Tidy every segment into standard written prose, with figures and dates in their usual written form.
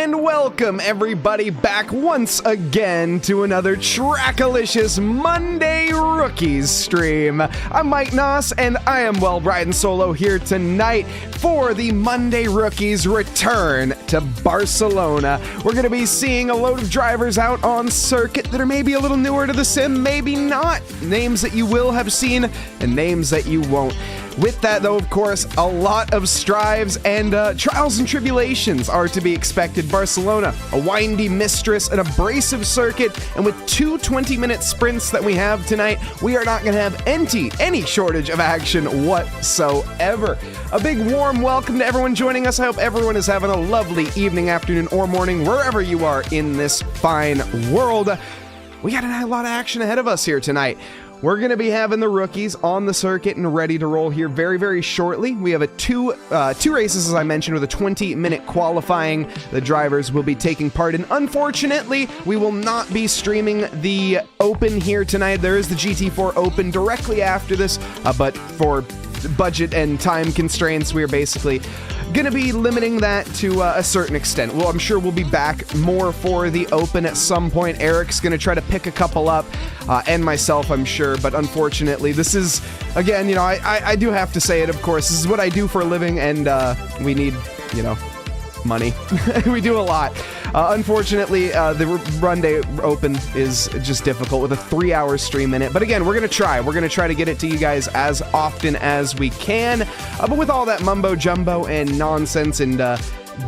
and welcome everybody back once again to another TRACKILICIOUS Monday Rookies stream. I'm Mike Nause, and I am riding solo here tonight for the Monday Rookies return to Barcelona. We're going to be seeing a load of drivers out on circuit that are maybe a little newer to the sim, maybe not. Names that you will have seen and names that you won't. With that, though, of course, a lot of strives and trials and tribulations are to be expected. Barcelona, a windy mistress, an abrasive circuit, and with two 20-minute sprints that we have tonight, we are not going to have any shortage of action whatsoever. A big warm welcome to everyone joining us. I hope everyone is having a lovely evening, afternoon, or morning, wherever you are in this fine world. We got a lot of action ahead of us here tonight. We're going to be having the rookies on the circuit and ready to roll here very, very shortly. We have two races, as I mentioned, with a 20-minute qualifying. The drivers will be taking part in. Unfortunately, we will not be streaming the Open here tonight. There is the GT4 Open directly after this, but for budget and time constraints, we are basically going to be limiting that to a certain extent. Well, I'm sure we'll be back more for the Open at some point. Eric's going to try to pick a couple up, and myself, I'm sure, but unfortunately, this is, again, you know, I do have to say it, of course. This is what I do for a living, and we need, you know, money. We do a lot. Unfortunately, the Run Day Open is just difficult with a 3-hour stream in it. But again, we're going to try. We're going to try to get it to you guys as often as we can. But with all that mumbo jumbo and nonsense and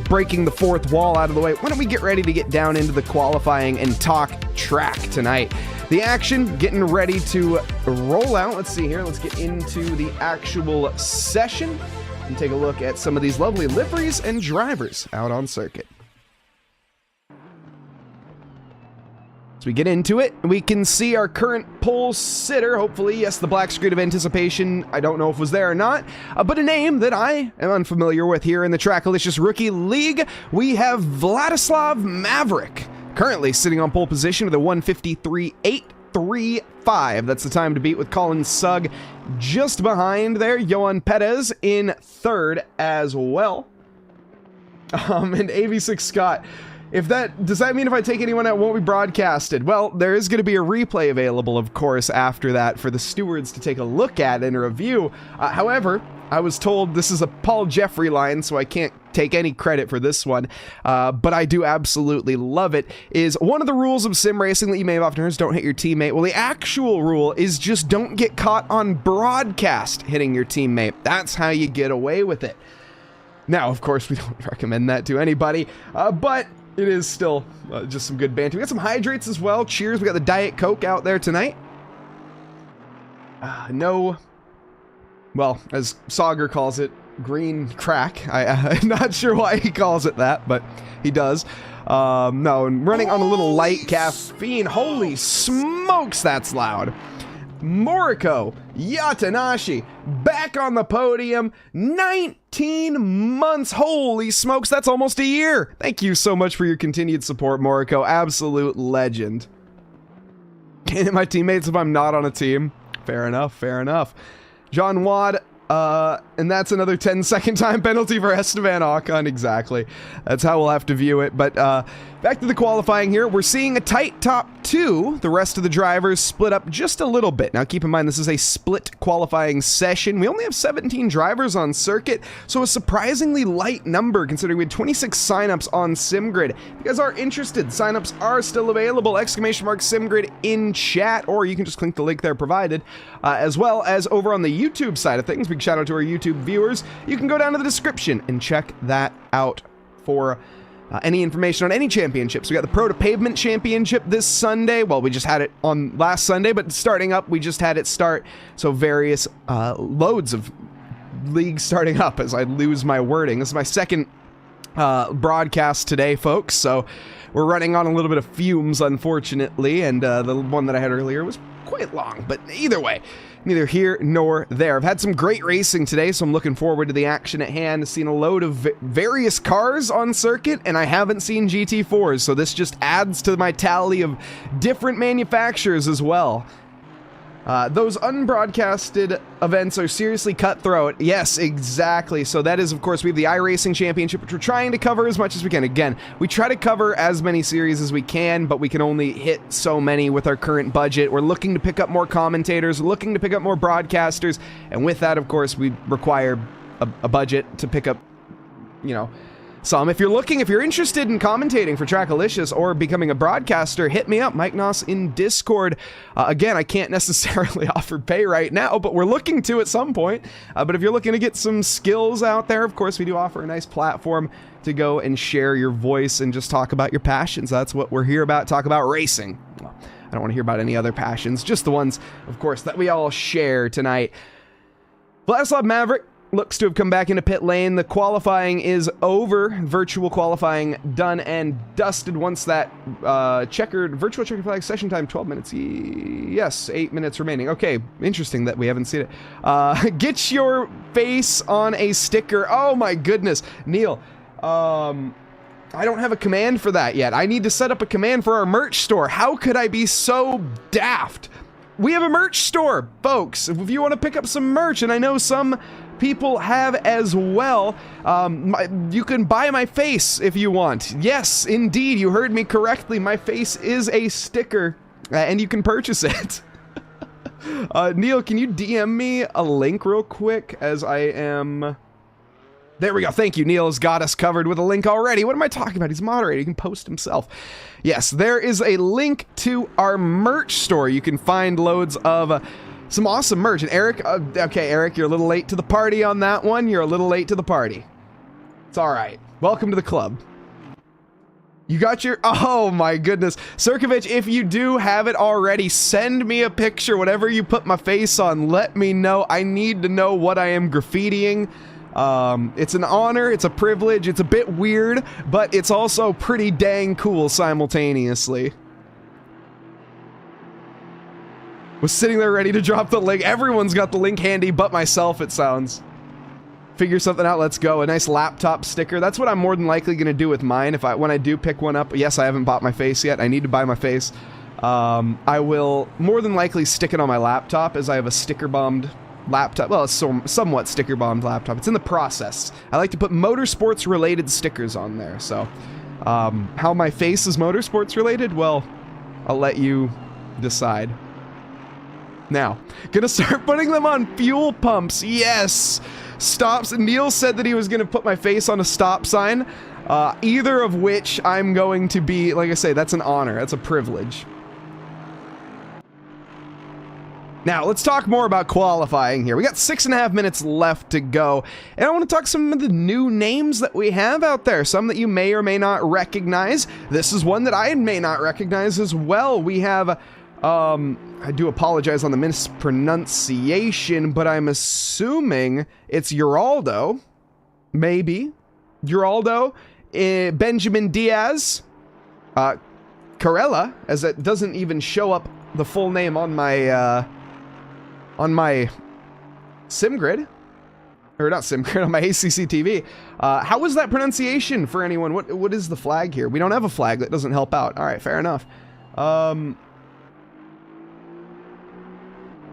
breaking the fourth wall out of the way, why don't we get ready to get down into the qualifying and talk track tonight? The action getting ready to roll out. Let's see here. Let's get into the actual session and take a look at some of these lovely liveries and drivers out on circuit. As we get into it, we can see our current pole sitter, hopefully. Yes, the black screen of anticipation, I don't know if it was there or not, but a name that I am unfamiliar with here in the TRACKILICIOUS Rookie League. We have Vladislav Maverick, currently sitting on pole position with a 153.835. That's the time to beat, with Colin Sugg just behind there. Johan Perez in third as well. And AV6 Scott. Does that mean if I take anyone out, won't be broadcasted? Well, there is going to be a replay available, of course, after that for the stewards to take a look at and review. However, I was told this is a Paul Jeffrey line, so I can't take any credit for this one, but I do absolutely love it. Is one of the rules of sim racing that you may have often heard is don't hit your teammate. Well, the actual rule is just don't get caught on broadcast hitting your teammate. That's how you get away with it. Now, of course, we don't recommend that to anybody, but it is still just some good banter. We got some hydrates as well. Cheers. We got the Diet Coke out there tonight. No, well, as Sauger calls it, green crack. I'm not sure why he calls it that, but he does. No, and running on a little light caffeine. Holy smokes, that's loud. Moriko Yatanashi back on the podium. 19 months. Holy smokes, that's almost a year. Thank you so much for your continued support, Moriko. Absolute legend. Can't hit my teammates if I'm not on a team. Fair enough, fair enough. John Wad, and that's another 10-second time penalty for Esteban Ocon. Exactly. That's how we'll have to view it. But back to the qualifying here. We're seeing a tight top two. The rest of the drivers split up just a little bit. Now, keep in mind, this is a split qualifying session. We only have 17 drivers on circuit, so a surprisingly light number considering we had 26 signups on SimGrid. If you guys are interested, signups are still available. !SimGrid in chat, or you can just click the link there provided. As well as over on the YouTube side of things, big shout out to our YouTube viewers. You can go down to the description and check that out for any information on any championships. We got the Pro to Pavement Championship this Sunday. Well, we just had it on last Sunday, but starting up, we just had it start. So various loads of leagues starting up as I lose my wording. This is my second broadcast today, folks. So we're running on a little bit of fumes, unfortunately. And the one that I had earlier was quite long, but either way, neither here nor there. I've had some great racing today, so I'm looking forward to the action at hand. I've seen a load of various cars on circuit, and I haven't seen GT4s, so this just adds to my tally of different manufacturers as well. Those unbroadcasted events are seriously cutthroat. Yes, exactly. So that is, of course, we have the iRacing Championship, which we're trying to cover as much as we can. Again, we try to cover as many series as we can, but we can only hit so many with our current budget. We're looking to pick up more commentators, looking to pick up more broadcasters, and with that, of course, we require a budget to pick up, you know, some. If you're interested in commentating for TRACKILICIOUS or becoming a broadcaster, hit me up, Mike Nause in Discord. Again, I can't necessarily offer pay right now, but we're looking to at some point. But if you're looking to get some skills out there, of course, we do offer a nice platform to go and share your voice and just talk about your passions. That's what we're here about, talk about racing. Well, I don't want to hear about any other passions, just the ones, of course, that we all share tonight. Vladislav Maverick looks to have come back into pit lane. The qualifying is over. Virtual qualifying done and dusted once that virtual checkered flag session time, 12 minutes. Yes, 8 minutes remaining. Okay, interesting that we haven't seen it. Get your face on a sticker. Oh my goodness. Neil, I don't have a command for that yet. I need to set up a command for our merch store. How could I be so daft? We have a merch store, folks. If you want to pick up some merch, and I know some people have as well, you can buy my face if you want. Yes, indeed, you heard me correctly. My face is a sticker, and you can purchase it. Neil, can you DM me a link real quick as I am... There we go. Thank you. Neil has got us covered with a link already. What am I talking about? He's moderator. He can post himself. Yes, there is a link to our merch store. You can find loads of some awesome merch. And Eric, okay, Eric, you're a little late to the party on that one. You're a little late to the party. It's all right. Welcome to the club. You got your... Oh, my goodness. Sirkovich, if you do have it already, send me a picture. Whatever you put my face on, let me know. I need to know what I am graffitiing. It's an honor, it's a privilege, it's a bit weird, but it's also pretty dang cool simultaneously. Was sitting there ready to drop the link. Everyone's got the link handy but myself, it sounds. Figure something out, let's go. A nice laptop sticker. That's what I'm more than likely going to do with mine when I do pick one up. Yes, I haven't bought my face yet. I need to buy my face. I will more than likely stick it on my laptop as I have a sticker-bombed laptop. Well, it's somewhat sticker-bombed laptop. It's in the process. I like to put motorsports-related stickers on there, so how my face is motorsports-related? Well, I'll let you decide. Now, gonna start putting them on fuel pumps. Yes! Stops. Neil said that he was gonna put my face on a stop sign, either of which I'm going to be, like I say, that's an honor. That's a privilege. Now, let's talk more about qualifying here. We got 6.5 minutes left to go, and I want to talk some of the new names that we have out there, some that you may or may not recognize. This is one that I may not recognize as well. We have, I do apologize on the mispronunciation, but I'm assuming it's Geraldo, maybe. Geraldo, Benjamin Diaz, Carella, as it doesn't even show up the full name on my SimGrid, or not SimGrid, on my ACC TV. How was that pronunciation for anyone? What is the flag here? We don't have a flag. That doesn't help out. All right, fair enough.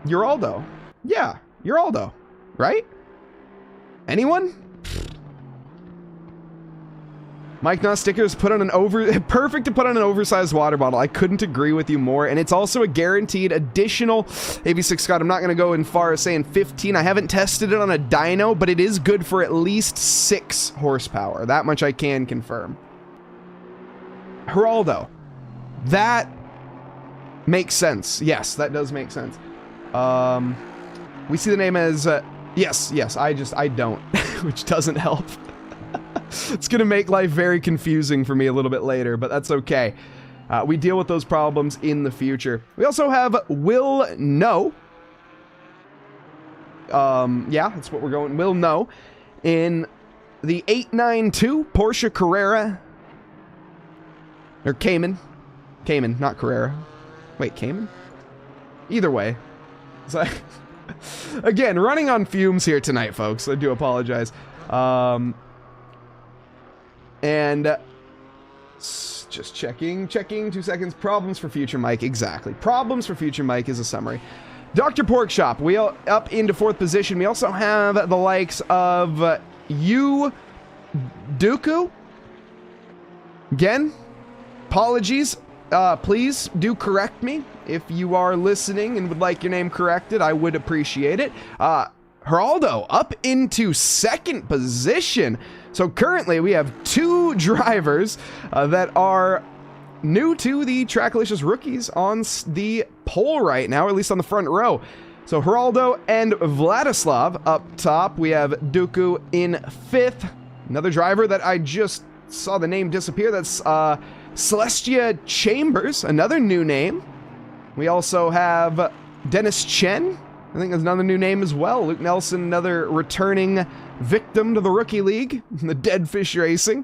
Geraldo. Yeah, Geraldo, right? Anyone? Mike Nause stickers put on an perfect to put on an oversized water bottle. I couldn't agree with you more. And it's also a guaranteed additional AB6 Scott. I'm not going to go in far as saying 15. I haven't tested it on a dyno, but it is good for at least 6 horsepower. That much I can confirm. Geraldo. That makes sense. Yes, that does make sense. We see the name as, yes, I don't, which doesn't help. It's going to make life very confusing for me a little bit later, but that's okay. We deal with those problems in the future. We also have Will Know. Yeah, that's what we're going. Will Know in the 892 Porsche Carrera. Or Cayman. Cayman, not Carrera. Wait, Cayman? Either way. So, again, running on fumes here tonight, folks. I do apologize. And just checking, 2 seconds. Problems for future Mike, exactly. Problems for future Mike is a summary. Dr. Porkchop, we up into 4th position. We also have the likes of Yu Dooku. Again, apologies. Please do correct me if you are listening and would like your name corrected. I would appreciate it. Geraldo up into 2nd position. So currently we have 2 drivers that are new to the Trackalicious rookies on the pole right now, or at least on the front row. So Geraldo and Vladislav up top. We have Dooku in 5th. Another driver that I just saw the name disappear. That's Celestia Chambers, another new name. We also have Dennis Chen. I think that's another new name as well. Luke Nelson, another returning victim to the Rookie League, the Dead Fish Racing.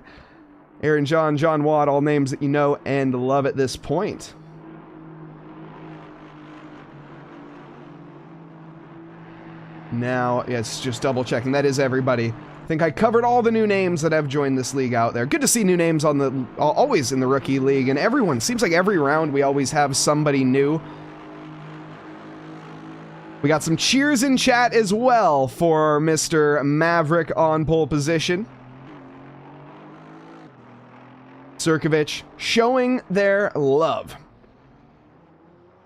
Aaron John, John Watt, all names that you know and love at this point. Now, yes, just double checking. That is everybody. I think I covered all the new names that have joined this league out there. Good to see new names on the always in the Rookie League, and everyone seems like every round we always have somebody new. We got some cheers in chat as well for Mr. Maverick on pole position. Sirkovich showing their love.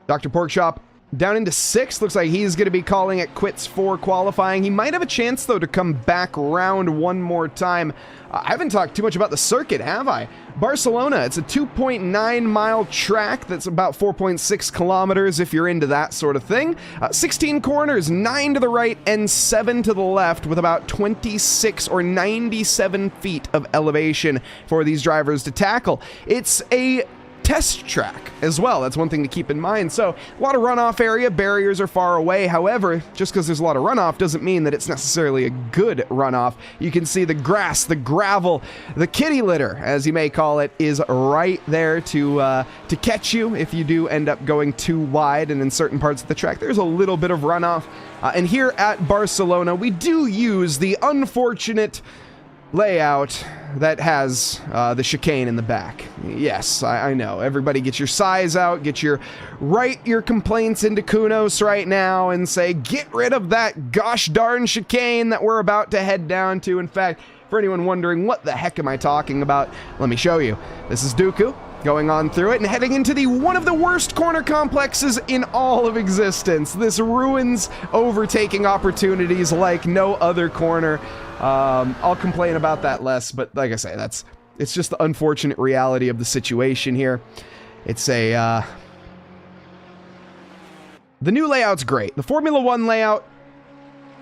Dr. Porkchop down into 6th. Looks like he's going to be calling it quits for qualifying. He might have a chance, though, to come back round one more time. I haven't talked too much about the circuit, have I? Barcelona, it's a 2.9-mile track that's about 4.6 kilometers if you're into that sort of thing. 16 corners, 9 to the right and 7 to the left, with about 26 or 97 feet of elevation for these drivers to tackle. It's a test track as well. That's one thing to keep in mind. So a lot of runoff area, barriers are far away. However, just because there's a lot of runoff doesn't mean that it's necessarily a good runoff. You can see the grass, the gravel, the kitty litter, as you may call it, is right there to catch you if you do end up going too wide. And in certain parts of the track, there's a little bit of runoff. And here at Barcelona, we do use the unfortunate layout that has the chicane in the back. Yes, I know. Everybody get your size out, write your complaints into Kunos right now and say, get rid of that gosh darn chicane that we're about to head down to. In fact, for anyone wondering what the heck am I talking about, let me show you. This is Dooku going on through it and heading into one of the worst corner complexes in all of existence. This ruins overtaking opportunities like no other corner. I'll complain about that less, but like I say, it's just the unfortunate reality of the situation here. It's the new layout's great. The Formula 1 layout,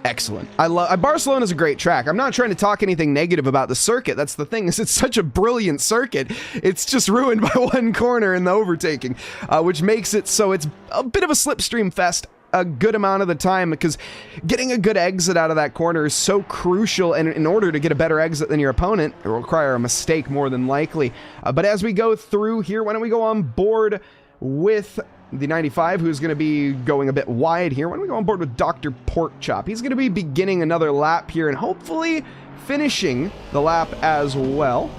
excellent. Barcelona's a great track. I'm not trying to talk anything negative about the circuit. That's the thing, is it's such a brilliant circuit. It's just ruined by one corner in the overtaking, which makes it so it's a bit of a slipstream fest a good amount of the time, because getting a good exit out of that corner is so crucial, and in order to get a better exit than your opponent, it will require a mistake more than likely. But as we go through here, why don't we go on board with the 95, who's going to be going a bit wide here. Why don't we go on board with Dr. Porkchop? He's going to be beginning another lap here and hopefully finishing the lap as well.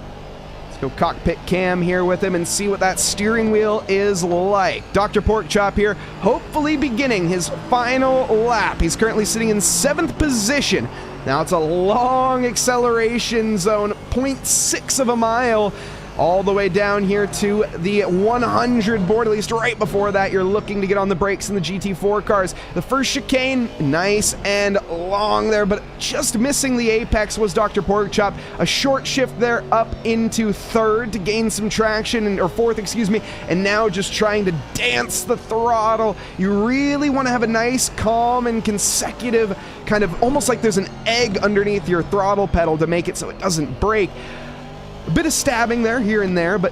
Go cockpit cam here with him and see what that steering wheel is like. Dr. Porkchop here, hopefully beginning his final lap. He's currently sitting in 7th position. Now it's a long acceleration zone, 0.6 of a mile, all the way down here to the 100 board. At least right before that, you're looking to get on the brakes in the GT4 cars. The first chicane, nice and long there, but just missing the apex was Dr. Porkchop. A short shift there up into 3rd to gain some traction, or 4th, excuse me, and now just trying to dance the throttle. You really want to have a nice, calm, and consecutive kind of, almost like there's an egg underneath your throttle pedal to make it so it doesn't break. A bit of stabbing there, here and there, but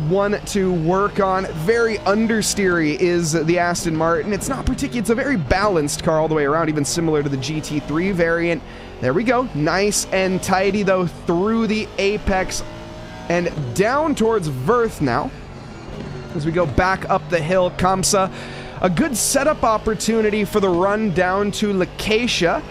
one to work on. Very understeery is the Aston Martin. It's not particularly, it's a very balanced car all the way around, even similar to the GT3 variant. There we go. Nice and tidy, though, through the apex and down towards Verth now. As we go back up the hill, Kamsa, a good setup opportunity for the run down to Lacacia.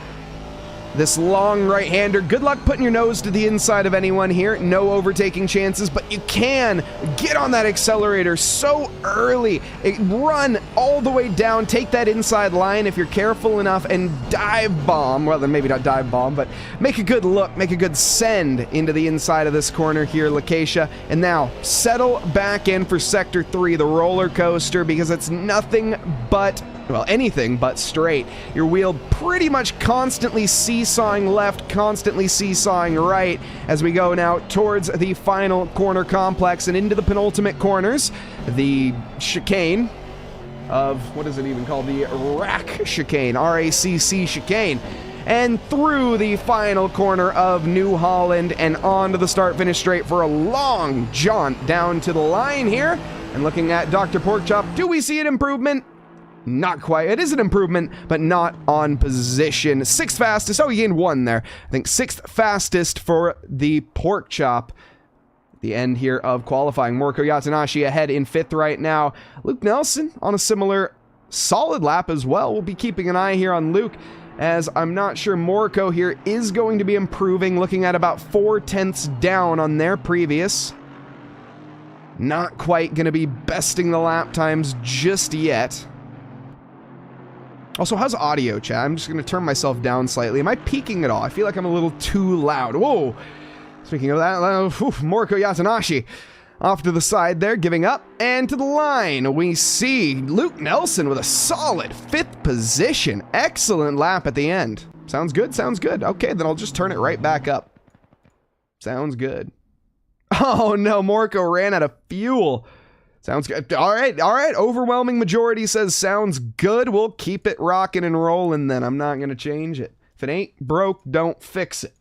this long right-hander. Good luck putting your nose to the inside of anyone here. No overtaking chances, but you can get on that accelerator so early. Run all the way down, take that inside line if you're careful enough, and dive bomb. Well, then maybe not dive bomb, but make a good look, make a good send into the inside of this corner here, Lacacia. And now settle back in for Sector 3, the roller coaster, because it's nothing but, well, anything but straight. Your wheel pretty much constantly seesawing left, constantly seesawing right as we go now towards the final corner complex and into the penultimate corners. The chicane of, what is it even called? The RACC chicane, R-A-C-C chicane. And through the final corner of New Holland and onto the start-finish straight for a long jaunt down to the line here. And looking at Dr. Porkchop, do we see an improvement? Not quite. It is an improvement, but not on position. 6th fastest. Oh, he gained 1 there. I think 6th fastest for the Porkchop. The end here of qualifying. Moriko Yatanashi ahead in 5th right now. Luke Nelson on a similar solid lap as well. We'll be keeping an eye here on Luke, as I'm not sure Moriko here is going to be improving, looking at about 4/10 down on their previous. Not quite going to be besting the lap times just yet. Also, how's audio, chat? I'm just going to turn myself down slightly. Am I peaking at all? I feel like I'm a little too loud. Whoa! Speaking of that, Moriko Yatanashi off to the side there, giving up. And to the line, we see Luke Nelson with a solid 5th position. Excellent lap at the end. Sounds good, sounds good. Okay, then I'll just turn it right back up. Sounds good. Oh no, Moriko ran out of fuel. Sounds good. All right. Overwhelming majority says sounds good. We'll keep it rocking and rolling then. I'm not going to change it. If it ain't broke, don't fix it.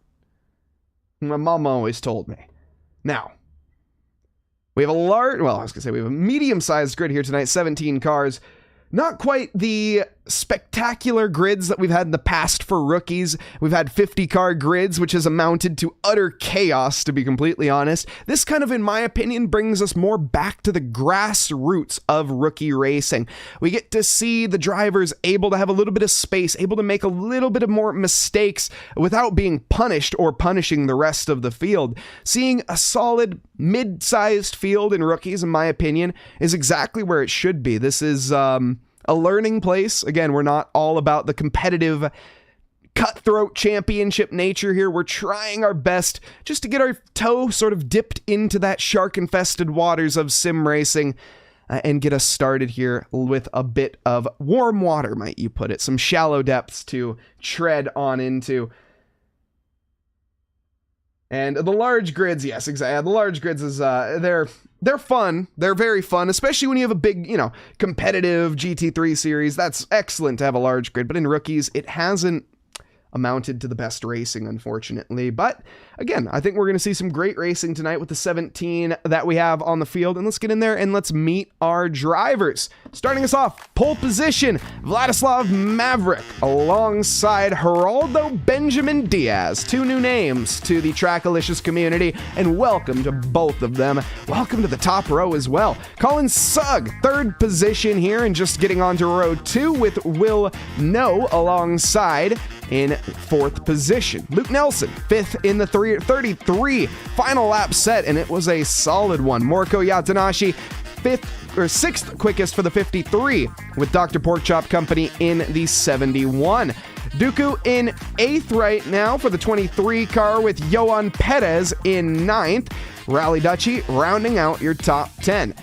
My mom always told me. Now, we have a large, well, I was going to say we have a medium-sized grid here tonight, 17 cars. Not quite the spectacular grids that we've had in the past for rookies. We've had 50-car grids, which has amounted to utter chaos, to be completely honest. This kind of, in my opinion, brings us more back to the grassroots of rookie racing. We get to see the drivers able to have a little bit of space, able to make a little bit of more mistakes without being punished or punishing the rest of the field. Seeing a solid mid-sized field in rookies, in my opinion, is exactly where it should be. This is a learning place. Again, we're not all about the competitive cutthroat championship nature here. We're trying our best just to get our toe sort of dipped into that shark-infested waters of sim racing and get us started here with a bit of warm water, might you put it. Some shallow depths to tread on into. And the large grids, yes, exactly. The large grids is, they're fun. They're very fun, especially when you have a big, competitive GT3 series. That's excellent to have a large grid, but in rookies, it hasn't amounted to the best racing, unfortunately. But again, I think we're going to see some great racing tonight with the 17 that we have on the field. And let's get in there and let's meet our drivers. Starting us off, pole position, Vladislav Maverick alongside Geraldo Benjamin Diaz. 2 new names to the Trackalicious community, and welcome to both of them. Welcome to the top row as well. Colin Sugg, 3rd position here, and just getting onto row 2 with Will No alongside in 4th position. Luke Nelson, 5th in the 33 final lap set, and it was a solid one. Moriko Yatanashi, 6th quickest for the 53, with Dr. Porkchop Company in the 71. Dooku in 8th right now for the 23 car, with Johan Perez in 9th. Rally Dutchy rounding out your top 10.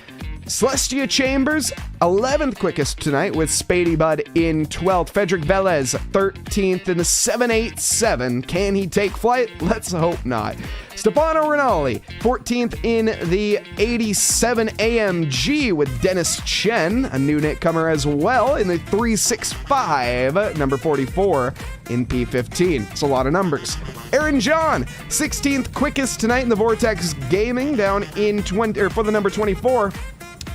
Celestia Chambers, 11th quickest tonight, with Spady Bud in 12th. Frederick Velez, 13th in the 787. Can he take flight? Let's hope not. Stefano Rinaldi, 14th in the 87 AMG, with Dennis Chen, a new newcomer as well, in the 365, number 44 in P15. It's a lot of numbers. Aaron John, 16th quickest tonight in the Vortex Gaming, down in for the number 24.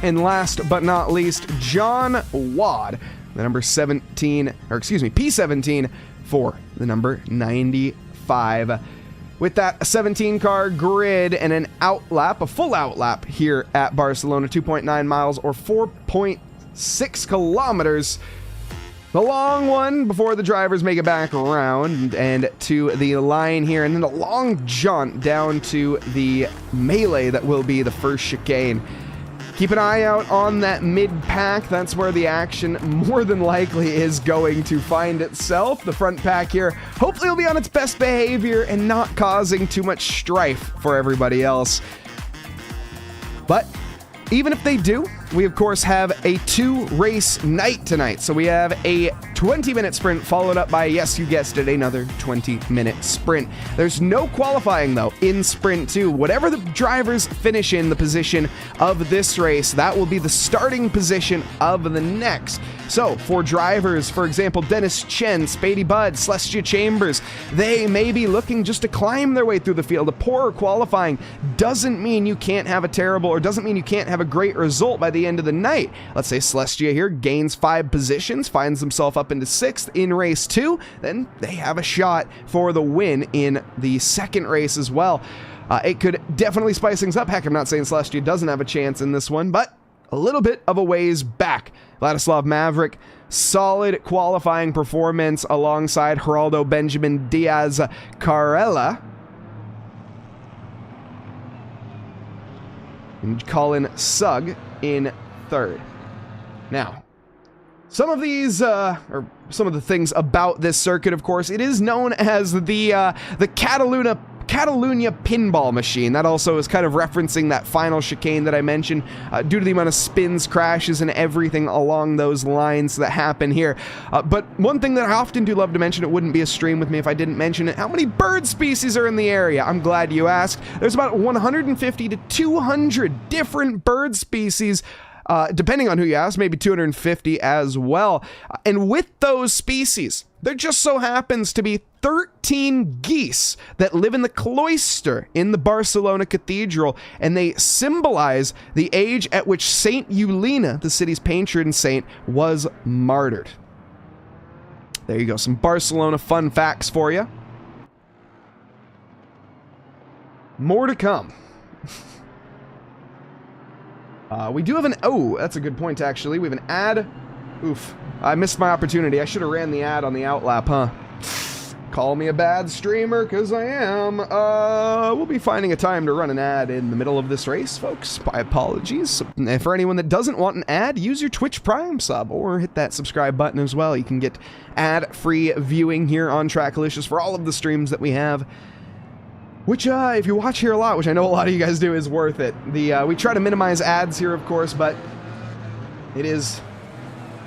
And last but not least, John Wad, the number 17, or excuse me, P17 for the number 95. With that 17-car grid and an outlap, a full outlap here at Barcelona, 2.9 miles or 4.6 kilometers, The long one before the drivers make it back around and to the line here, and then a long jaunt down to the melee that will be the first chicane. Keep an eye out on that mid-pack. That's where the action more than likely is going to find itself. The front pack here hopefully will be on its best behavior and not causing too much strife for everybody else. But even if they do, we of course have a 2-race night tonight. So we have a 20-minute sprint followed up by, yes, you guessed it, another 20-minute sprint. There's no qualifying though in sprint 2. Whatever the drivers finish in the position of this race, that will be the starting position of the next. So for drivers, for example, Dennis Chen, Spady Budd, Celestia Chambers, they may be looking just to climb their way through the field. A poorer qualifying doesn't mean you can't have a terrible, or doesn't mean you can't have a great result by the end of the night. Let's say Celestia here gains 5 positions, finds himself up into 6th in race 2, then they have a shot for the win in the second race as well. It could definitely spice things up. Heck, I'm not saying Celestia doesn't have a chance in this one, but a little bit of a ways back. Vladislav Maverick, solid qualifying performance alongside Geraldo Benjamin Diaz Carella. And Colin Sugg in 3rd. Now, some of these, or some of the things about this circuit, of course, it is known as the Catalunya pinball machine. That also is kind of referencing that final chicane that I mentioned, due to the amount of spins, crashes, and everything along those lines that happen here. But one thing that I often do love to mention, it wouldn't be a stream with me if I didn't mention it, how many bird species are in the area? I'm glad you asked. There's about 150 to 200 different bird species, depending on who you ask, maybe 250 as well. And with those species, there just so happens to be 13 geese that live in the cloister in the Barcelona cathedral, and they symbolize the age at which Saint Eulena, the city's patron saint, was martyred. There you go, some Barcelona fun facts for you. More to come. We do have an... Oh, that's a good point, actually. We have an ad. Oof. I missed my opportunity. I should have ran the ad on the outlap, huh? Call me a bad streamer, because I am. We'll be finding a time to run an ad in the middle of this race, folks. My apologies. And for anyone that doesn't want an ad, use your Twitch Prime sub, or hit that subscribe button as well. You can get ad-free viewing here on Trackalicious for all of the streams that we have. Which, if you watch here a lot, which I know a lot of you guys do, is worth it. We try to minimize ads here, of course, but it is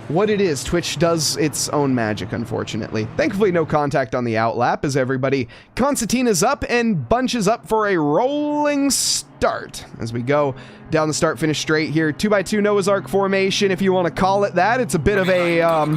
what it is. Twitch does its own magic, unfortunately. Thankfully, no contact on the outlap as everybody concertina's up and bunches up for a rolling start. As we go down the start-finish straight here, 2x2 Noah's Ark formation, if you want to call it that. It's a bit of a,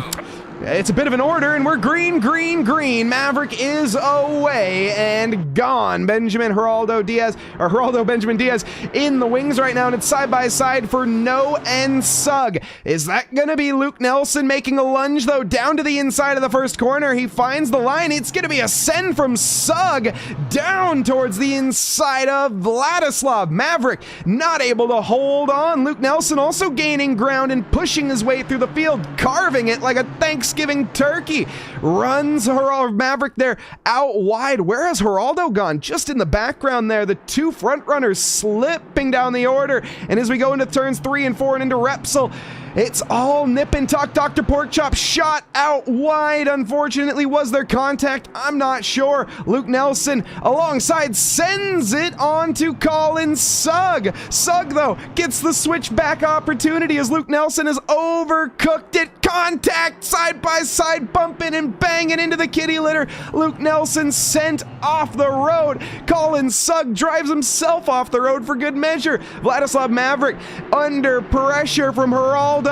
it's a bit of an order, and we're green, green, green. Maverick is away and gone. Geraldo Benjamin Diaz in the wings right now, and it's side by side for No and Sugg. Is that going to be Luke Nelson making a lunge, though, down to the inside of the first corner? He finds the line. It's going to be a send from Sugg down towards the inside of Vladislav. Maverick not able to hold on. Luke Nelson also gaining ground and pushing his way through the field, carving it like a Thanksgiving turkey. Runs Maverick there out wide. Where has Geraldo gone? Just in the background there, the two front runners slipping down the order. And as we go into turns 3 and 4 and into Repsol, it's all nip and tuck. Dr. Porkchop shot out wide. Unfortunately, was there contact? I'm not sure. Luke Nelson alongside sends it on to Colin Sugg. Sugg, though, gets the switchback opportunity as Luke Nelson has overcooked it. Contact side by side, bumping and banging into the kitty litter. Luke Nelson sent off the road. Colin Sugg drives himself off the road for good measure. Vladislav Maverick under pressure from Geraldo.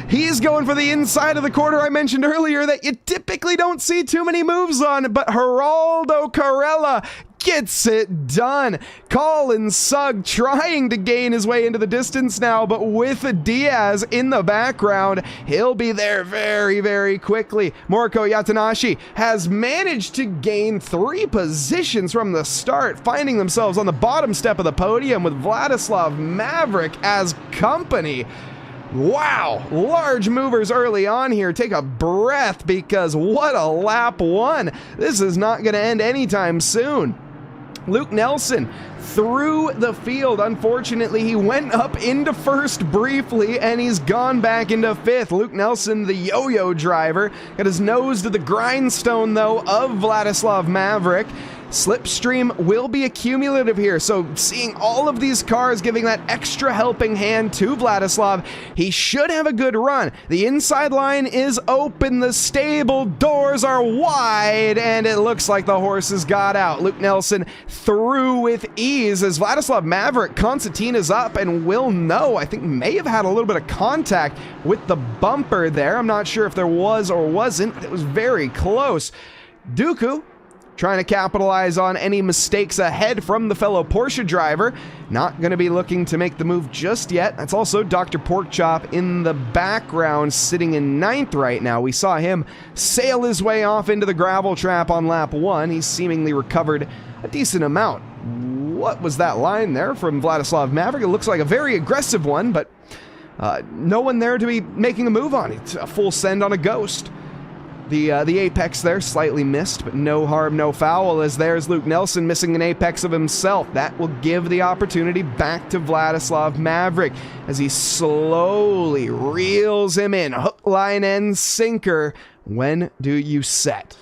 He's going for the inside of the corner I mentioned earlier that you typically don't see too many moves on, but Geraldo Carella gets it done. Colin Sugg trying to gain his way into the distance now, but with Diaz in the background, he'll be there very, very quickly. Moriko Yatanashi has managed to gain 3 positions from the start, finding themselves on the bottom step of the podium with Vladislav Maverick as company. Wow, large movers early on here. Take a breath, because what a lap one. This is not going to end anytime soon. Luke Nelson through the field. Unfortunately, he went up into first briefly, and he's gone back into fifth. Luke Nelson, the yo-yo driver, got his nose to the grindstone, though, of Vladislav Maverick. Slipstream will be accumulative here, so seeing all of these cars giving that extra helping hand to Vladislav, he should have a good run. The inside line is open, the stable doors are wide, and it looks like the horses got out. Luke Nelson through with ease as Vladislav Maverick, Constantina's up and will know, I think may have had a little bit of contact with the bumper there. I'm not sure if there was or wasn't, but it was very close. Dooku trying to capitalize on any mistakes ahead from the fellow Porsche driver. Not going to be looking to make the move just yet. That's also Dr. Porkchop in the background, sitting in 9th right now. We saw him sail his way off into the gravel trap on lap 1. He's seemingly recovered a decent amount. What was that line there from Vladislav Maverick? It looks like a very aggressive one, but no one there to be making a move on. It's a full send on a Ghost. The apex there slightly missed, but no harm, no foul, as there's Luke Nelson missing an apex of himself. That will give the opportunity back to Vladislav Maverick as he slowly reels him in. Hook, line, and sinker. When do you set?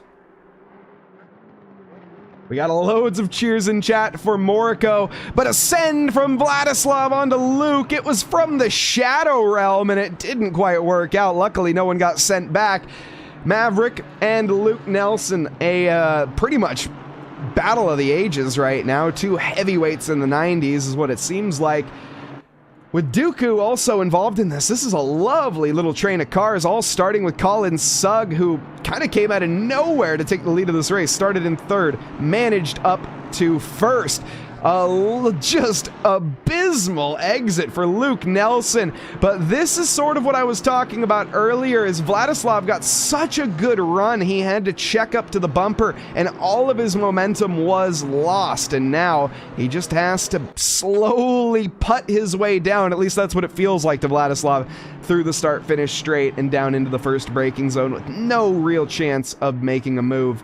We got loads of cheers in chat for Moriko, but a send from Vladislav onto Luke. It was from the Shadow Realm, and it didn't quite work out. Luckily, no one got sent back. Maverick and Luke Nelson, a pretty much battle of the ages right now. Two heavyweights in the 90s is what it seems like. With Dooku also involved in this, this is a lovely little train of cars, all starting with Colin Sugg, who kind of came out of nowhere to take the lead of this race. Started in 3rd, managed up to 1st. Just abysmal exit for Luke Nelson. But this is sort of what I was talking about earlier, is Vladislav got such a good run, he had to check up to the bumper, and all of his momentum was lost. And now he just has to slowly putt his way down, at least that's what it feels like to Vladislav, through the start-finish straight and down into the first braking zone with no real chance of making a move.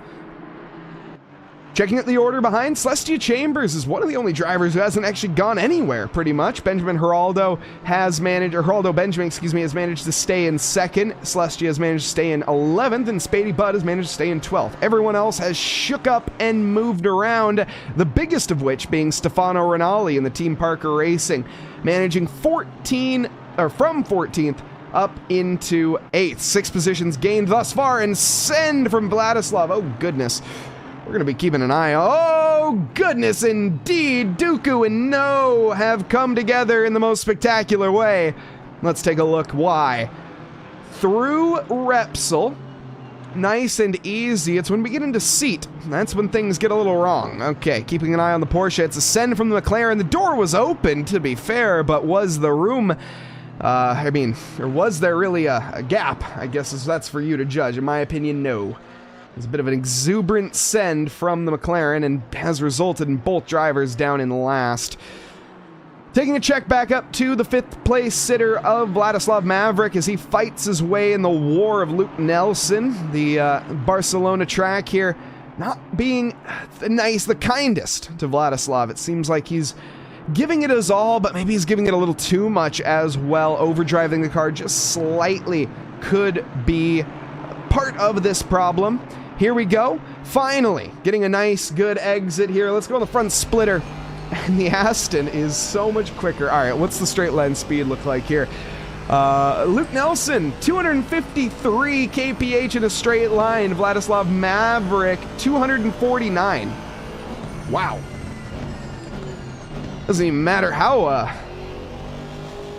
Checking out the order behind, Celestia Chambers is one of the only drivers who hasn't actually gone anywhere, pretty much. Benjamin Geraldo has managed, or Geraldo Benjamin, excuse me, has managed to stay in 2nd. Celestia has managed to stay in 11th, and Spady Bud has managed to stay in 12th. Everyone else has shook up and moved around, the biggest of which being Stefano Rinaldi in the Team Parker Racing, managing from 14th up into 8th. 6 positions gained thus far, and send from Vladislav. Oh, goodness. We're going to be keeping an eye. Oh, goodness, indeed. Dooku and No have come together in the most spectacular way. Let's take a look why. Through Repsol, nice and easy. It's when we get into Seat, that's when things get a little wrong. Okay, keeping an eye on the Porsche. It's a send from the McLaren. The door was open, to be fair, but was the room... or was there really a gap? I guess that's for you to judge. In my opinion, no. It's a bit of an exuberant send from the McLaren and has resulted in both drivers down in last. Taking a check back up to the 5th place sitter of Vladislav Maverick as he fights his way in the war of Luke Nelson. The Barcelona track here not being the kindest to Vladislav. It seems like he's giving it his all, but maybe he's giving it a little too much as well. Overdriving the car just slightly could be part of this problem. Here we go. Finally, getting a nice, good exit here. Let's go on the front splitter. And the Aston is so much quicker. All right, what's the straight line speed look like here? Luke Nelson, 253 kph in a straight line. Vladislav Maverick, 249. Wow. Doesn't even matter how,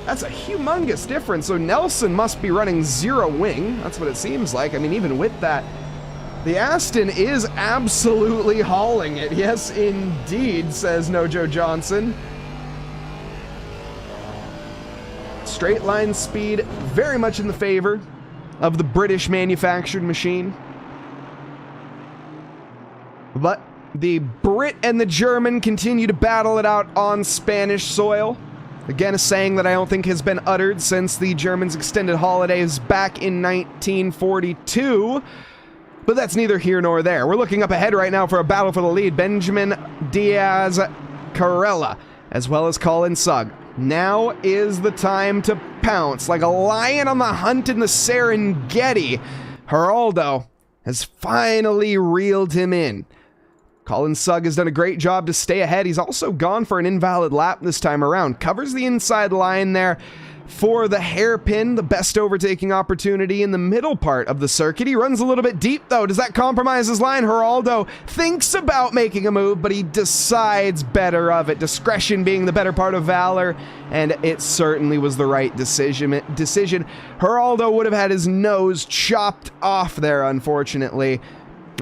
that's a humongous difference. So Nelson must be running 0 wing. That's what it seems like. I mean, even with that, the Aston is absolutely hauling it. Yes, indeed, says Nojo Johnson. Straight line speed very much in the favor of the British manufactured machine. But the Brit and the German continue to battle it out on Spanish soil. Again, a saying that I don't think has been uttered since the Germans' extended holidays back in 1942. But that's neither here nor there. We're looking up ahead right now for a battle for the lead. Benjamin Diaz Carella, as well as Colin Sugg. Now is the time to pounce. Like a lion on the hunt in the Serengeti, Geraldo has finally reeled him in. Colin Sugg has done a great job to stay ahead. He's also gone for an invalid lap this time around. Covers the inside line there for the hairpin, the best overtaking opportunity in the middle part of the circuit. He runs a little bit deep, though. Does that compromise his line? Geraldo thinks about making a move, but he decides better of it. Discretion being the better part of valor, and it certainly was the right decision. Geraldo would have had his nose chopped off there, unfortunately.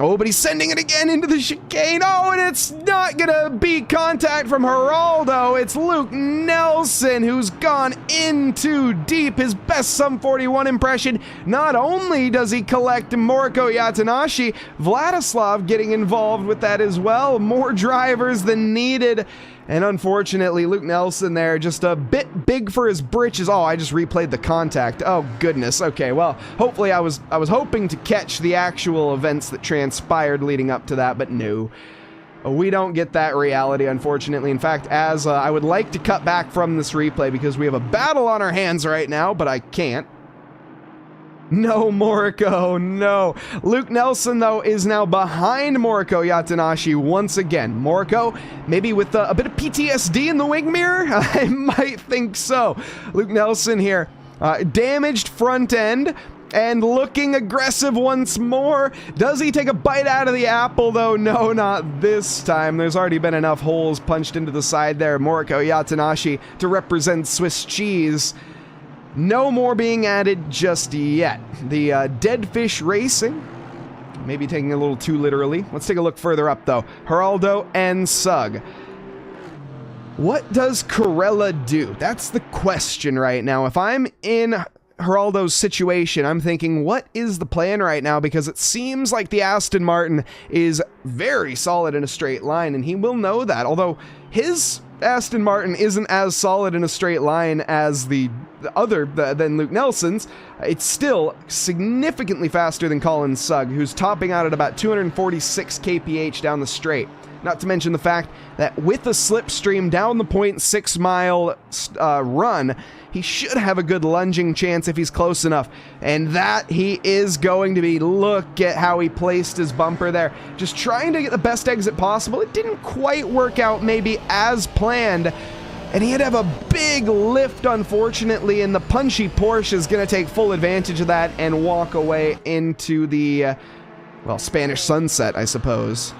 Oh, but he's sending it again into the chicane. Oh, and it's not gonna be contact from Geraldo. It's Luke Nelson who's gone in too deep. His best Sum 41 impression. Not only does he collect Moriko Yatanashi, Vladislav getting involved with that as well. More drivers than needed. And unfortunately, Luke Nelson there just a bit big for his britches. Oh, I just replayed the contact. Oh, goodness. Okay, well, hopefully I was hoping to catch the actual events that transpired leading up to that, but no. We don't get that reality, unfortunately. In fact, as I would like to cut back from this replay because we have a battle on our hands right now, but I can't. No, Moriko, no. Luke Nelson, though, is now behind Moriko Yatanashi once again. Moriko, maybe with a bit of PTSD in the wing mirror? I might think so. Luke Nelson here, damaged front end and looking aggressive once more. Does he take a bite out of the apple, though? No, not this time. There's already been enough holes punched into the side there. Moriko Yatanashi to represent Swiss cheese. No more being added just yet. The Dead Fish Racing, maybe taking it a little too literally. Let's take a look further up, though. Geraldo and Sugg. What does Carella do? That's the question right now. If I'm in Geraldo's situation, I'm thinking, what is the plan right now? Because it seems like the Aston Martin is very solid in a straight line, and he will know that. Although his Aston Martin isn't as solid in a straight line as than Luke Nelson's. It's still significantly faster than Colin Sugg, who's topping out at about 246 kph down the straight. Not to mention the fact that with a slipstream down the 0.6 mile run, he should have a good lunging chance if he's close enough. And that he is going to be. Look at how he placed his bumper there. Just trying to get the best exit possible. It didn't quite work out maybe as planned. And he had to have a big lift, unfortunately, and the punchy Porsche is going to take full advantage of that and walk away into the, well, Spanish sunset, I suppose.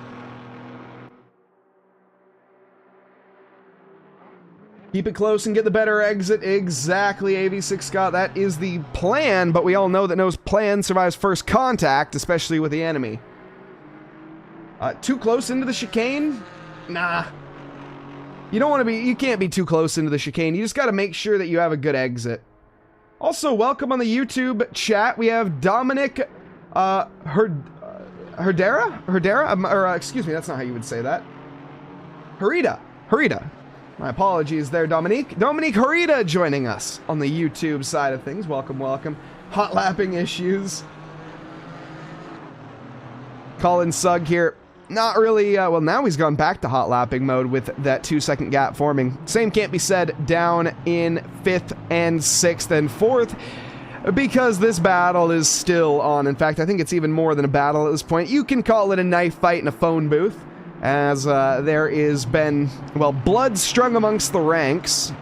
Keep it close and get the better exit. Exactly, AV6 Scott. That is the plan, but we all know that no plan survives first contact, especially with the enemy. Too close into the chicane? Nah. You don't want to be, you can't be too close into the chicane. You just got to make sure that you have a good exit. Also, welcome on the YouTube chat. We have Dominic Herdera? Excuse me, that's not how you would say that. Herida. My apologies there, Dominique. Dominique Herida joining us on the YouTube side of things. Welcome, welcome. Hot lapping issues. Colin Sugg here. Not really, well, now he's gone back to hot lapping mode with that 2-second gap forming. Same can't be said down in 5th and 6th and 4th, because this battle is still on. In fact, I think it's even more than a battle at this point. You can call it a knife fight in a phone booth, as there has been, well, blood strung amongst the ranks.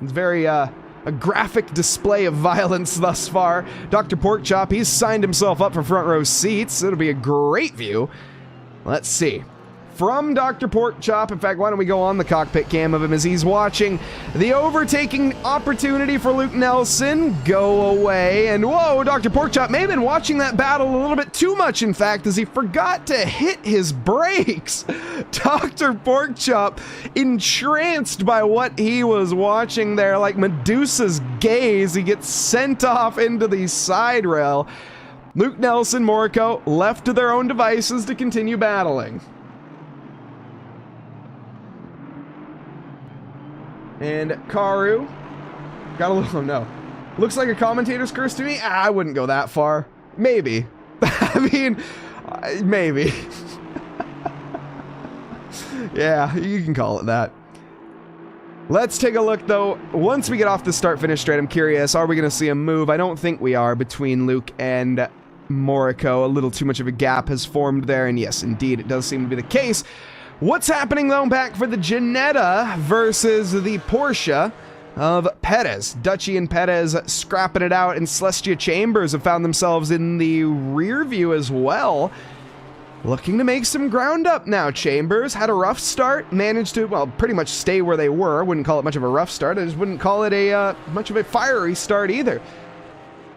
It's very, a graphic display of violence thus far. Dr. Porkchop, he's signed himself up for front row seats. It'll be a great view. Let's see. From Dr. Porkchop, in fact, why don't we go on the cockpit cam of him as he's watching the overtaking opportunity for Luke Nelson go away. And whoa, Dr. Porkchop may have been watching that battle a little bit too much, in fact, as he forgot to hit his brakes. Dr. Porkchop, entranced by what he was watching there, like Medusa's gaze, he gets sent off into the side rail. Luke Nelson, Moriko, left to their own devices to continue battling. And Karu got a little, oh no. Looks like a commentator's curse to me. I wouldn't go that far. Maybe. I mean, maybe. Yeah, you can call it that. Let's take a look, though. Once we get off the start-finish straight, I'm curious, are we going to see a move? I don't think we are between Luke and Moriko. A little too much of a gap has formed there, and yes, indeed, it does seem to be the case. What's happening, though, back for the Ginetta versus the Porsche of Perez? Dutchy and Perez scrapping it out, and Celestia Chambers have found themselves in the rear view as well. Looking to make some ground up now. Chambers had a rough start, managed to, well, pretty much stay where they were. Wouldn't call it much of a rough start. I just wouldn't call it a much of a fiery start either.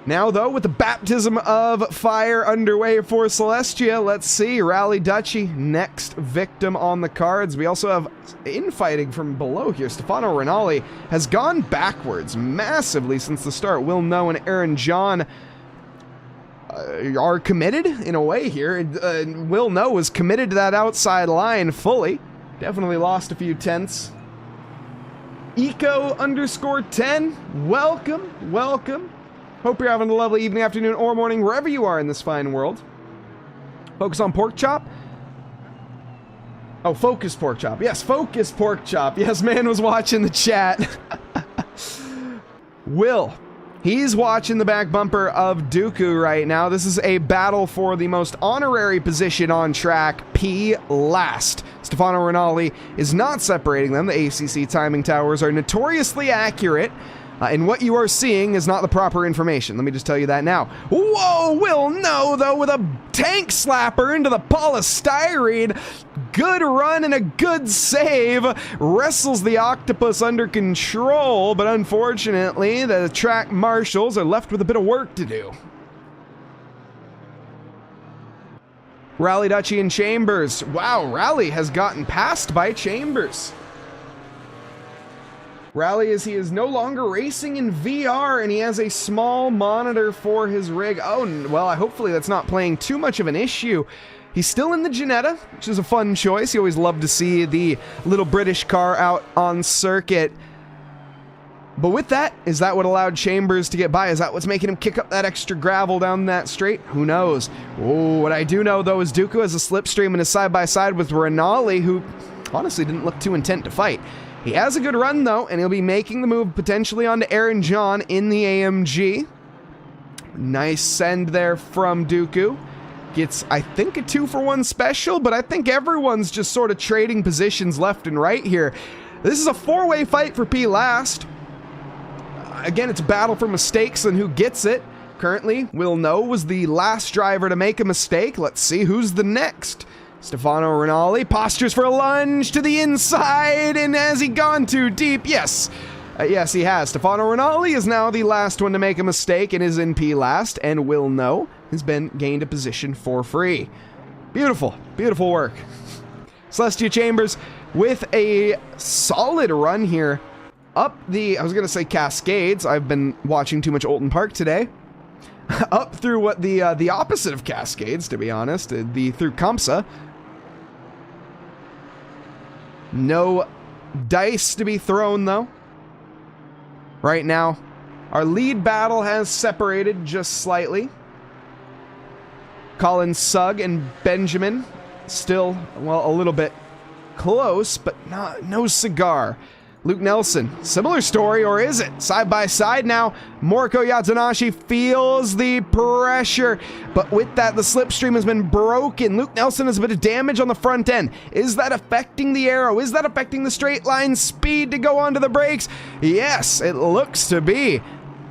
Now, though, with the baptism of fire underway for Celestia, let's see. Rally Dutchy, next victim on the cards. We also have infighting from below here. Stefano Rinaldi has gone backwards massively since the start. Will Know and Aaron John are committed in a way here. Will Know was committed to that outside line fully. Definitely lost a few tenths. Eco_10, welcome, welcome. Hope you're having a lovely evening, afternoon, or morning, wherever you are in this fine world. Focus on pork chop. Oh, focus pork chop. Yes, focus pork chop. Yes, man was watching the chat. Will. He's watching the back bumper of Dooku right now. This is a battle for the most honorary position on track, P last. Stefano Rinaldi is not separating them. The ACC timing towers are notoriously accurate. And what you are seeing is not the proper information. Let me just tell you that now. Whoa, Will Know, though, with a tank slapper into the polystyrene. Good run and a good save. Wrestles the octopus under control, but unfortunately, the track marshals are left with a bit of work to do. Rally Dutchy and Chambers. Wow, Rally has gotten passed by Chambers. Rally, as he is no longer racing in VR, and he has a small monitor for his rig. Oh, well, hopefully that's not playing too much of an issue. He's still in the Ginetta, which is a fun choice. You always love to see the little British car out on circuit. But with that, is that what allowed Chambers to get by? Is that what's making him kick up that extra gravel down that straight? Who knows? Oh, what I do know, though, is Dooku has a slipstream and is side-by-side with Rinaldi, who honestly didn't look too intent to fight. He has a good run, though, and he'll be making the move potentially onto Aaron John in the AMG. Nice send there from Dooku. Gets, I think, a 2-for-1 special, but I think everyone's just sort of trading positions left and right here. This is a 4-way fight for P last. Again, it's a battle for mistakes and who gets it. Currently, Will Know was the last driver to make a mistake. Let's see who's the next. Stefano Rinaldi postures for a lunge to the inside, and has he gone too deep? Yes. Yes, he has. Stefano Rinaldi is now the last one to make a mistake and is in P last, and Will Know has been gained a position for free. Beautiful, beautiful work. Celestia Chambers with a solid run here up the, I was going to say Cascades. I've been watching too much Olton Park today. Up through what the opposite of Cascades, to be honest, through Kamsa. No dice to be thrown, though. Right now, our lead battle has separated just slightly. Colin Sugg and Benjamin still, well, a little bit close, but no cigar. Luke Nelson, similar story, or is it? Side by side now, Moriko Yatanashi feels the pressure, but with that, the slipstream has been broken. Luke Nelson has a bit of damage on the front end. Is that affecting the aero? Is that affecting the straight line speed to go onto the brakes? Yes, it looks to be.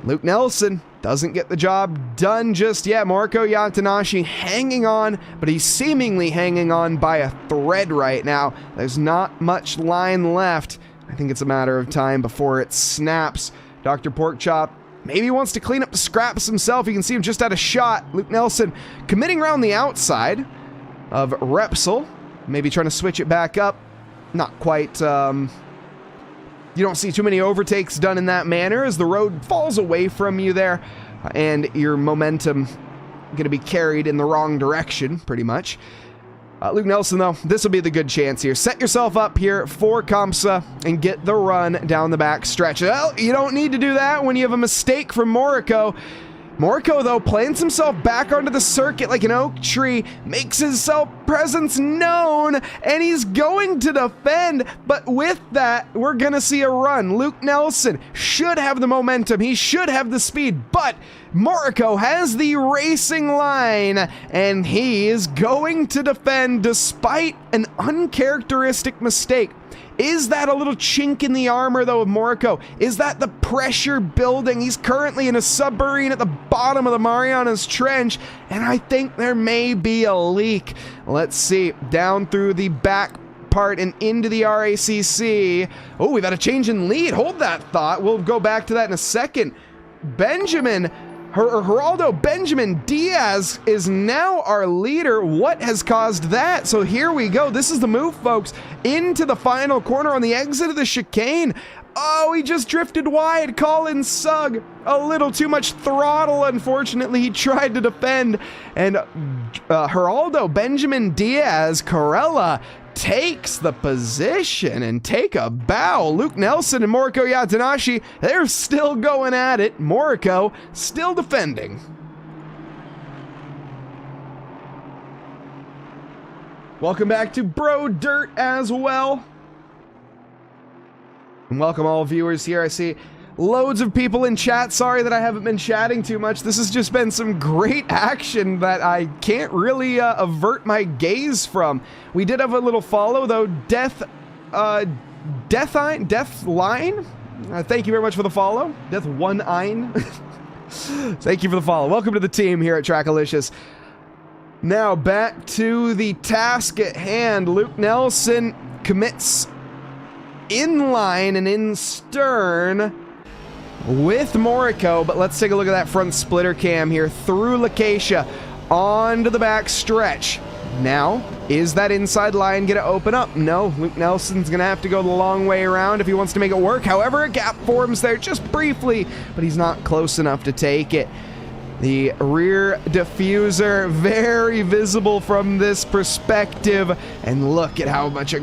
Luke Nelson doesn't get the job done just yet. Moriko Yatanashi hanging on, but he's seemingly hanging on by a thread right now. There's not much line left. I think it's a matter of time before it snaps. Dr. Porkchop maybe wants to clean up the scraps himself. You can see him just out of shot. Luke Nelson committing around the outside of Repsol. Maybe trying to switch it back up. Not quite. You don't see too many overtakes done in that manner as the road falls away from you there. And your momentum going to be carried in the wrong direction, pretty much. Luke Nelson, though, this will be the good chance here. Set yourself up here for Kamsa and get the run down the back stretch. Well, you don't need to do that when you have a mistake from Moriko. Moriko, though, plants himself back onto the circuit like an oak tree, makes his self-presence known, and he's going to defend. But with that, we're going to see a run. Luke Nelson should have the momentum. He should have the speed, but Moriko has the racing line, and he is going to defend despite an uncharacteristic mistake. Is that a little chink in the armor, though, of Moriko? Is that the pressure building? He's currently in a submarine at the bottom of the Marianas Trench, and I think there may be a leak. Let's see. Down through the back part and into the RACC. Oh, we've had a change in lead. Hold that thought. We'll go back to that in a second. Geraldo Benjamin Diaz is now our leader. What has caused that? So here we go. This is the move, folks. Into the final corner on the exit of the chicane. Oh, he just drifted wide. Colin Sugg, a little too much throttle, unfortunately. He tried to defend. And Geraldo Benjamin Diaz, Corella, takes the position and take a bow. Luke Nelson and Moriko Yatanashi, they're still going at it. Moriko still defending. Welcome back to Bro Dirt as well. And welcome all viewers here. I see loads of people in chat. Sorry that I haven't been chatting too much. This has just been some great action that I can't really avert my gaze from. We did have a little follow, though. Deathline? Thank you very much for the follow. Death1ein. Thank you for the follow. Welcome to the team here at Trackalicious. Now, back to the task at hand. Luke Nelson commits in line and in stern with Moriko, but let's take a look at that front splitter cam here through Lacacia onto the back stretch. Now, is that inside line going to open up? No, Luke Nelson's going to have to go the long way around if he wants to make it work. However, a gap forms there just briefly, but he's not close enough to take it. The rear diffuser, very visible from this perspective. And look at how much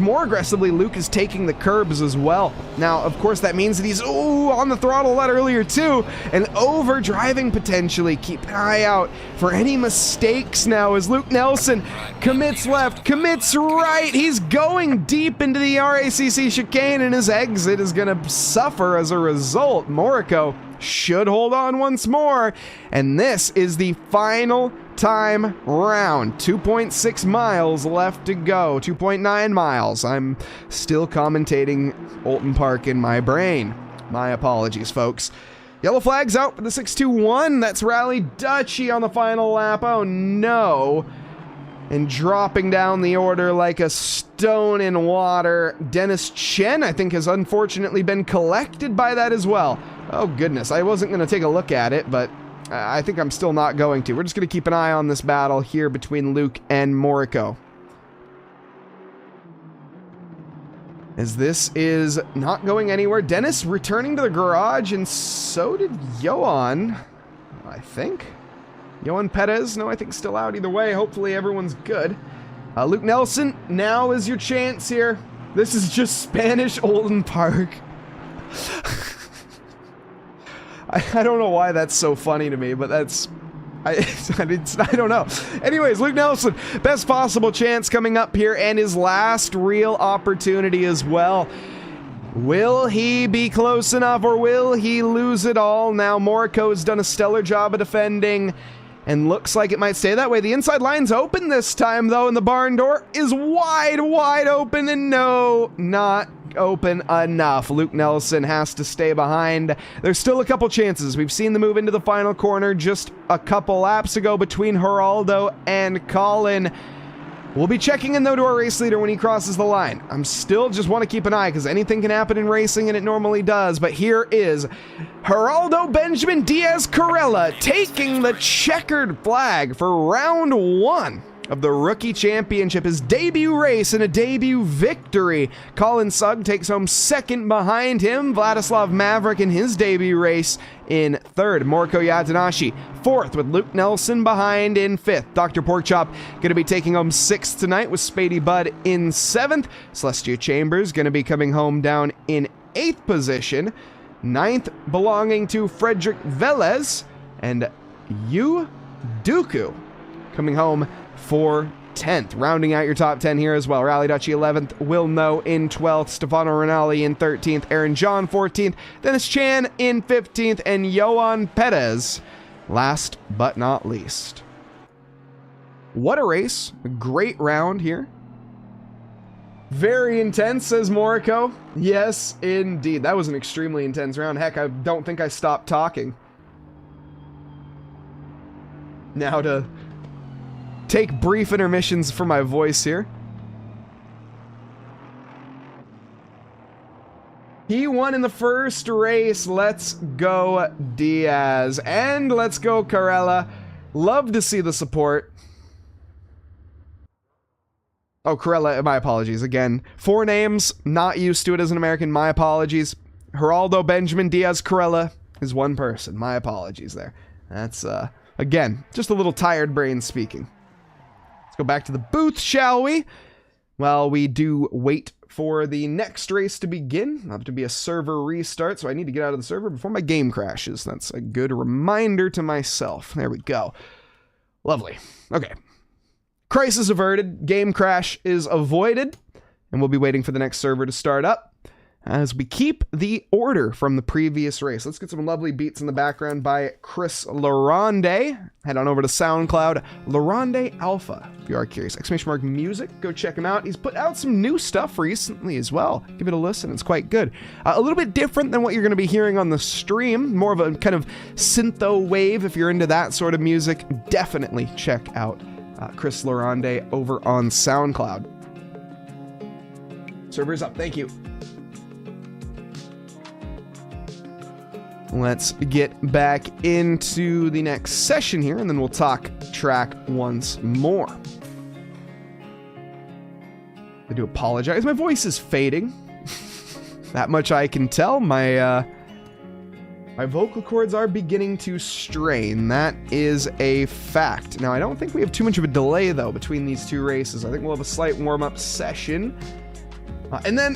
more aggressively Luke is taking the curbs as well. Now, of course, that means that he's on the throttle a lot earlier too, and overdriving potentially. Keep an eye out for any mistakes now as Luke Nelson commits left, commits right. He's going deep into the RACC chicane, and his exit is going to suffer as a result. Moriko should hold on once more, and this is the final time round. 2.6 miles left to go. 2.9 miles. I'm still commentating Olton Park in my brain. My apologies, folks. Yellow flag's out for the 621. That's Rally Dutchy on the final lap. Oh no. And dropping down the order like a stone in water, Dennis Chen, I think, has unfortunately been collected by that as well. Oh goodness, I wasn't going to take a look at it, but I think I'm still not going to. We're just going to keep an eye on this battle here between Luke and Moriko, as this is not going anywhere. Dennis returning to the garage, and so did Johan, I think. Johan Perez, no, I think still out either way. Hopefully everyone's good. Luke Nelson, now is your chance here. This is just Spanish Olden Park. I don't know why that's so funny to me, but that's... I don't know. Anyways, Luke Nelson, best possible chance coming up here, and his last real opportunity as well. Will he be close enough, or will he lose it all? Now, Moriko has done a stellar job of defending, and looks like it might stay that way. The inside line's open this time, though, and the barn door is wide open, and no, not open enough. Luke Nelson has to stay behind. There's still a couple chances. We've seen the move into the final corner just a couple laps ago between Geraldo and Colin. We'll be checking in, though, to our race leader when he crosses the line. I'm still just want to keep an eye, because anything can happen in racing, and it normally does. But here is Geraldo Benjamin Diaz Corella taking the checkered flag for round one of the Rookie Championship, his debut race and a debut victory. Colin Sugg takes home second behind him. Vladislav Maverick in his debut race in third. Moriko Yatanashi fourth, with Luke Nelson behind in fifth. Dr. Porkchop going to be taking home sixth tonight, with Spady Bud in seventh. Celestia Chambers going to be coming home down in eighth position. Ninth belonging to Frederick Velez, and Yu Dooku coming home for 10th. Rounding out your top 10 here as well. Rally Dutchy 11th, Will No in 12th, Stefano Rinaldi in 13th, Aaron John 14th, Dennis Chan in 15th, and Johan Perez last but not least. What a race. A great round here. Very intense, says Moriko. Yes, indeed. That was an extremely intense round. Heck, I don't think I stopped talking. Now to take brief intermissions for my voice here. He won in the first race. Let's go, Diaz. And let's go, Carella. Love to see the support. Oh, Carella, my apologies. Again, 4 names, not used to it as an American. My apologies. Geraldo Benjamin Diaz Carella is one person. My apologies there. That's, again, just a little tired brain speaking. Let's go back to the booth, shall we? While we do wait for the next race to begin. I'll have to be a server restart, so I need to get out of the server before my game crashes. That's a good reminder to myself. There we go. Lovely. Okay. Crisis averted. Game crash is avoided. And we'll be waiting for the next server to start up as we keep the order from the previous race. Let's get some lovely beats in the background by Chris Laronde. Head on over to SoundCloud, Laronde Alpha, if you are curious. ! Music, go check him out. He's put out some new stuff recently as well. Give it a listen, it's quite good. A little bit different than what you're going to be hearing on the stream. More of a kind of syntho wave. If you're into that sort of music, definitely check out Chris Laronde over on SoundCloud. Server's up, thank you. Let's get back into the next session here, and then we'll talk track once more. I do apologize. My voice is fading. That much I can tell. My vocal cords are beginning to strain. That is a fact. Now, I don't think we have too much of a delay, though, between these two races. I think we'll have a slight warm-up session. And then,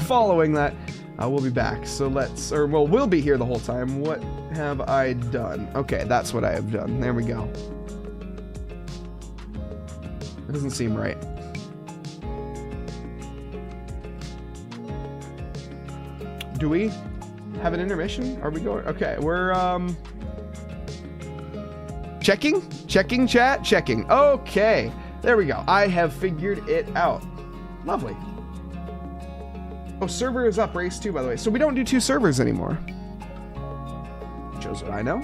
following that, we'll be back. So we'll be here the whole time. What have I done? Okay, that's what I have done. There we go. It doesn't seem right. Do we have an intermission? Are we going? Okay, we're, Checking chat? Checking. Okay, there we go. I have figured it out. Lovely. Oh, server is up, race 2, by the way. So we don't do 2 servers anymore. Shows what I know.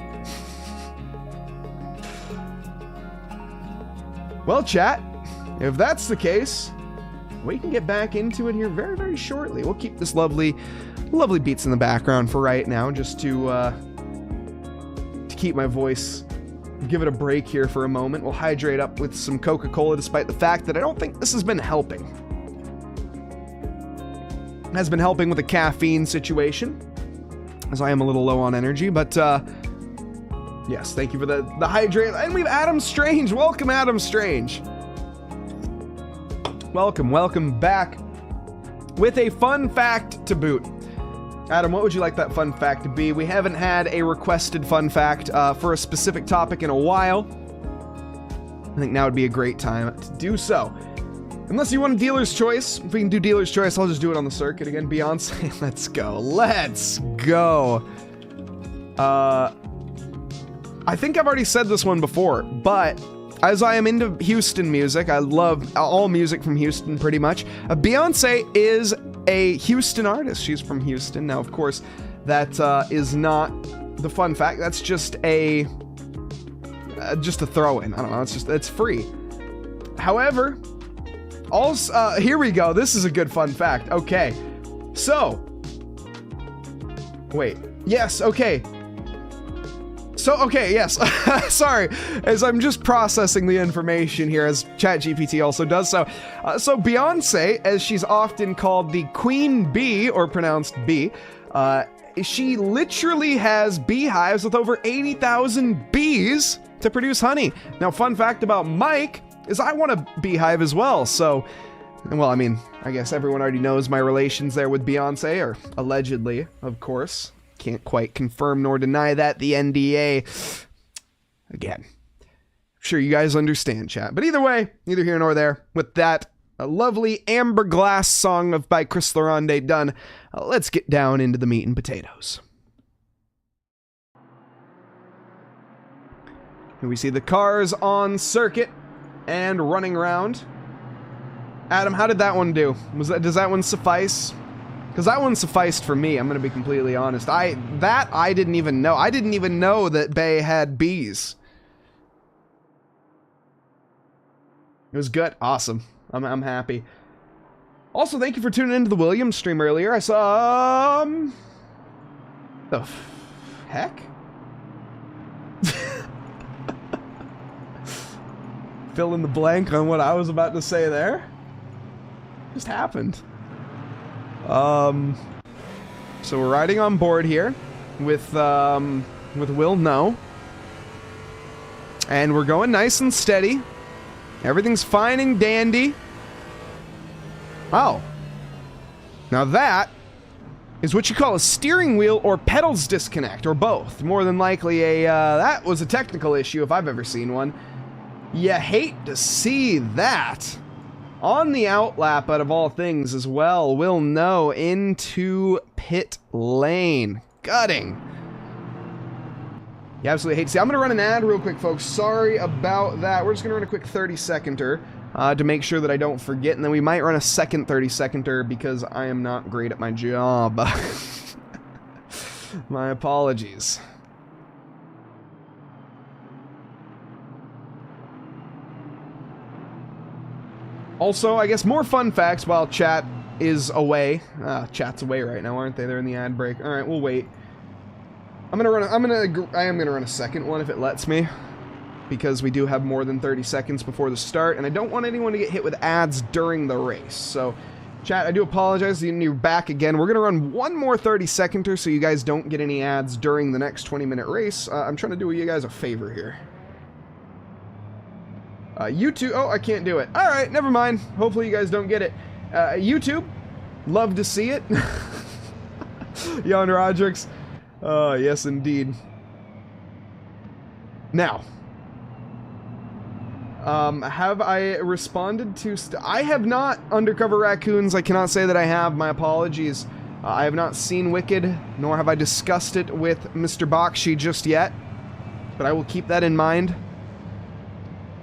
Well, chat, if that's the case, we can get back into it here very, very shortly. We'll keep this lovely beats in the background for right now, just to keep my voice, give it a break here for a moment. We'll hydrate up with some Coca-Cola, despite the fact that I don't think this has been helping. Has been helping with the caffeine situation, as I am a little low on energy, but yes, thank you for the hydrate. And we have Adam Strange. Welcome, Adam Strange. Welcome back with a fun fact to boot. Adam, what would you like that fun fact to be? We haven't had a requested fun fact for a specific topic in a while. I think now would be a great time to do so. Unless you want a dealer's choice. If we can do dealer's choice, I'll just do it on the circuit again. Beyonce, let's go. Let's go. I think I've already said this one before, but as I am into Houston music, I love all music from Houston pretty much. Beyonce is a Houston artist. She's from Houston. Now, of course, that is not the fun fact. That's just a throw in. I don't know. It's free. However, also, here we go. This is a good fun fact. Okay. So, wait. Yes, okay. So, okay, yes. Sorry, as I'm just processing the information here, as ChatGPT also does so. So Beyonce, as she's often called the Queen Bee, or pronounced bee, she literally has beehives with over 80,000 bees to produce honey. Now, fun fact about Mike is I want a beehive as well, so... Well, I mean, I guess everyone already knows my relations there with Beyonce, or allegedly, of course. Can't quite confirm nor deny that, the NDA. Again, I'm sure you guys understand, chat. But either way, neither here nor there. With that, a lovely Amber Glass song by Chris Laronde done, let's get down into the meat and potatoes. Here we see the cars on circuit and running around. Adam, how did that one do? Does that one suffice? Because that one sufficed for me, I'm going to be completely honest. I didn't even know. I didn't even know that Bay had bees. It was good. Awesome. I'm happy. Also, thank you for tuning into the Williams stream earlier. I saw, the heck? Fill in the blank on what I was about to say there. Just happened. So we're riding on board here with Will No. And we're going nice and steady. Everything's fine and dandy. Oh. Now that is what you call a steering wheel or pedals disconnect, or both. More than likely that was a technical issue if I've ever seen one. You hate to see that. On the outlap, out of all things as well, Will No into pit lane. Gutting. You absolutely hate to see. I'm going to run an ad real quick, folks. Sorry about that. We're just going to run a quick 30-seconder to make sure that I don't forget, and then we might run a second 30-seconder because I am not great at my job. My apologies. Also, I guess more fun facts while chat is away. Chat's away right now, aren't they? They're in the ad break. All right, we'll wait. I am gonna run a second one if it lets me, because we do have more than 30 seconds before the start, and I don't want anyone to get hit with ads during the race. So, chat, I do apologize. You're back again. We're gonna run one more 30-seconder so you guys don't get any ads during the next 20-minute race. I'm trying to do you guys a favor here. YouTube, oh, I can't do it. All right, never mind. Hopefully you guys don't get it. YouTube, love to see it. Jan Rodricks, yes indeed. Now, have I responded to, I have not, Undercover Raccoons, I cannot say that I have, my apologies. I have not seen Wicked, nor have I discussed it with Mr. Bakshi just yet, but I will keep that in mind.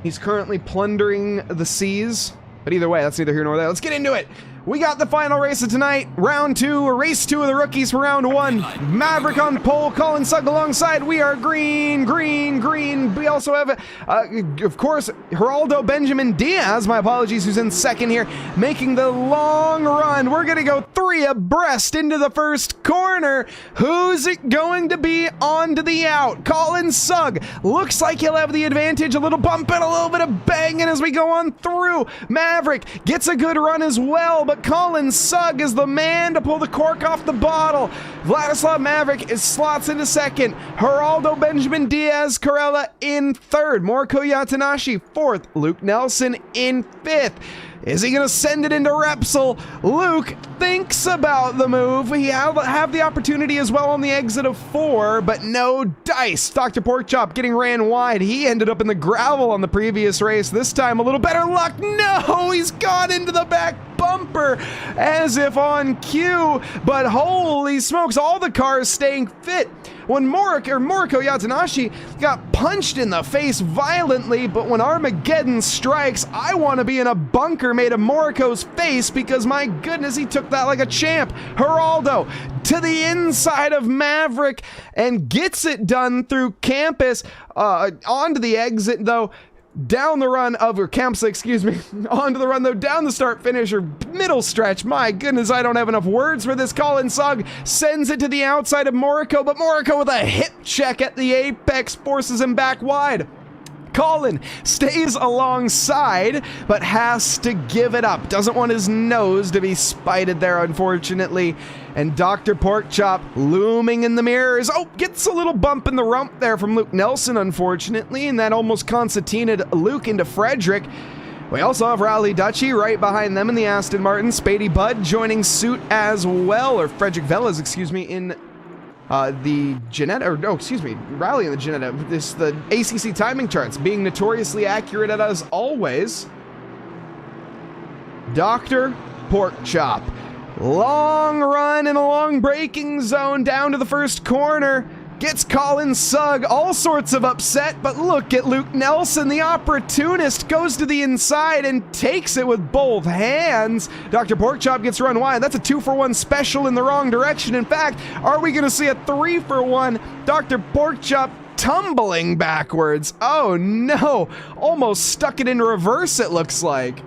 He's currently plundering the seas, but either way, that's neither here nor there. Let's get into it. We got the final race of tonight, round 2, race 2 of the rookies for round 1. Maverick on pole, Colin Sugg alongside. We are green, green, green. We also have, of course, Geraldo Benjamin Diaz, my apologies, who's in second here, making the long run. We're going to go 3 abreast into the first corner. Who's it going to be on to the out? Colin Sugg looks like he'll have the advantage. A little bump and a little bit of banging as we go on through. Maverick gets a good run as well, but Colin Sugg is the man to pull the cork off the bottle. Vladislav Maverick slots into second. Geraldo Benjamin Diaz Corella in third. Moriko Yatanashi fourth. Luke Nelson in fifth. Is he going to send it into Repsol? Luke thinks about the move. He have the opportunity as well on the exit of 4, but no dice. Dr. Porkchop getting ran wide. He ended up in the gravel on the previous race. This time a little better luck. No, he's gone into the back bumper as if on cue, but holy smokes, all the cars staying fit. When Moriko Yatanashi got punched in the face violently, but when Armageddon strikes, I want to be in a bunker made of Moriko's face because my goodness, he took that like a champ. Geraldo to the inside of Maverick and gets it done through campus. Onto the exit though. down the run of, or Kempsa, excuse me, onto the run though, down the start finish, or middle stretch. My goodness, I don't have enough words for this. Colin Sugg sends it to the outside of Moriko, but Moriko with a hip check at the apex forces him back wide. Colin stays alongside, but has to give it up. Doesn't want his nose to be spited there, unfortunately. And Dr. Porkchop looming in the mirrors. Oh, gets a little bump in the rump there from Luke Nelson, unfortunately, and that almost concertinaed Luke into Frederick. We also have Rally Dutchy right behind them in the Aston Martin. Spady Budd joining suit as well, or Frederick Velez, excuse me, in the Ginetta, or no, excuse me, Rally in the Ginetta. The ACC timing charts being notoriously accurate as always. Dr. Porkchop. Long run in a long braking zone down to the first corner. Gets Colin Sugg all sorts of upset, but look at Luke Nelson, the opportunist, goes to the inside and takes it with both hands. Dr. Porkchop gets run wide. That's a 2-for-1 special in the wrong direction. In fact, are we going to see a 3-for-1? Dr. Porkchop tumbling backwards. Oh no, almost stuck it in reverse, it looks like.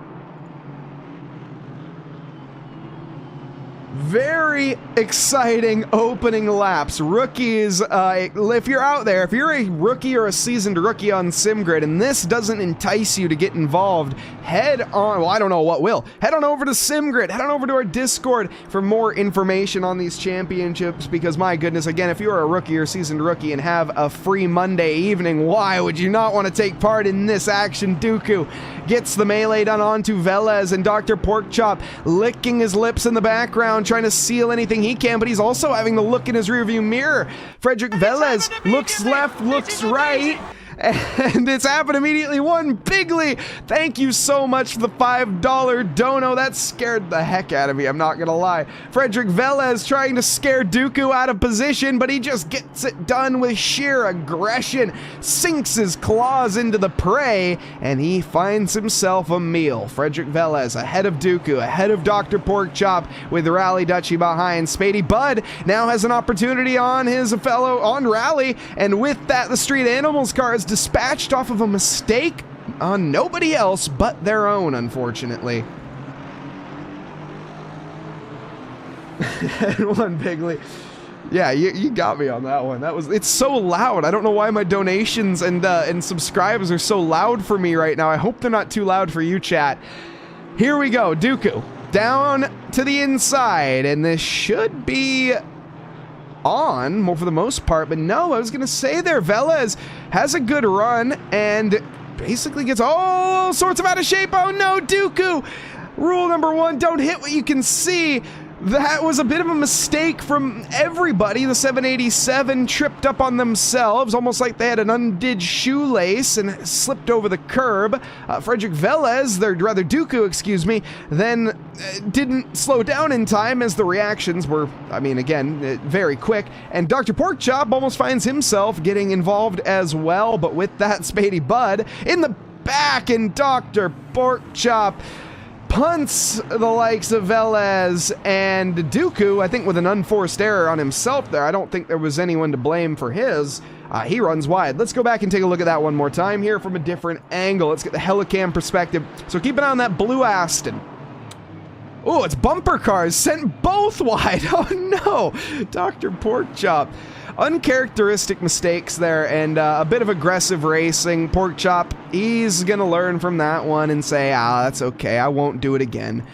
Very exciting opening laps. Rookies, if you're out there, if you're a rookie or a seasoned rookie on SimGrid and this doesn't entice you to get involved, head on, well, I don't know what will. Head on over to SimGrid, head on over to our Discord for more information on these championships, because my goodness, again, if you're a rookie or seasoned rookie and have a free Monday evening, why would you not want to take part in this action? Dooku gets the melee done onto Velez, and Dr. Porkchop licking his lips in the background, trying to seal anything he can, but he's also having to look in his rearview mirror. Frederick Velez looks left, looks right, and it's happened immediately. One Bigly, thank you so much for the $5 dono. That scared the heck out of me, I'm not gonna lie. Frederick Velez trying to scare Dooku out of position, but he just gets it done with sheer aggression, sinks his claws into the prey, and he finds himself a meal. Frederick Velez ahead of Dooku, ahead of Dr. Porkchop, with Rally Dutchy behind. Spady Budd now has an opportunity on his fellow, on Rally, and with that, the Street Animals car is dispatched off of a mistake on nobody else but their own, unfortunately. And One Bigly. Yeah, you got me on that one. It's so loud. I don't know why my donations and subscribes are so loud for me right now. I hope they're not too loud for you, chat. Here we go. Dooku down to the inside, and this should be on, more for the most part, but no, I was gonna say there, Velez has a good run and basically gets all sorts of out of shape. Oh no, Dooku! Rule number 1, don't hit what you can see. That was a bit of a mistake from everybody. The 787 tripped up on themselves, almost like they had an undid shoelace and slipped over the curb. Frederick Velez, rather Dooku, excuse me, then didn't slow down in time as the reactions were, I mean, again, very quick. And Dr. Porkchop almost finds himself getting involved as well, but with that, Spady Budd in the back, and Dr. Porkchop punts the likes of Velez and Dooku, I think with an unforced error on himself there. I don't think there was anyone to blame for his. He runs wide. Let's go back and take a look at that one more time here from a different angle. Let's get the helicam perspective. So keep an eye on that blue Aston. Oh, it's bumper cars sent both wide. Oh no, Dr. Porkchop. Uncharacteristic mistakes there and a bit of aggressive racing. Porkchop, he's gonna learn from that one and say, that's okay, I won't do it again.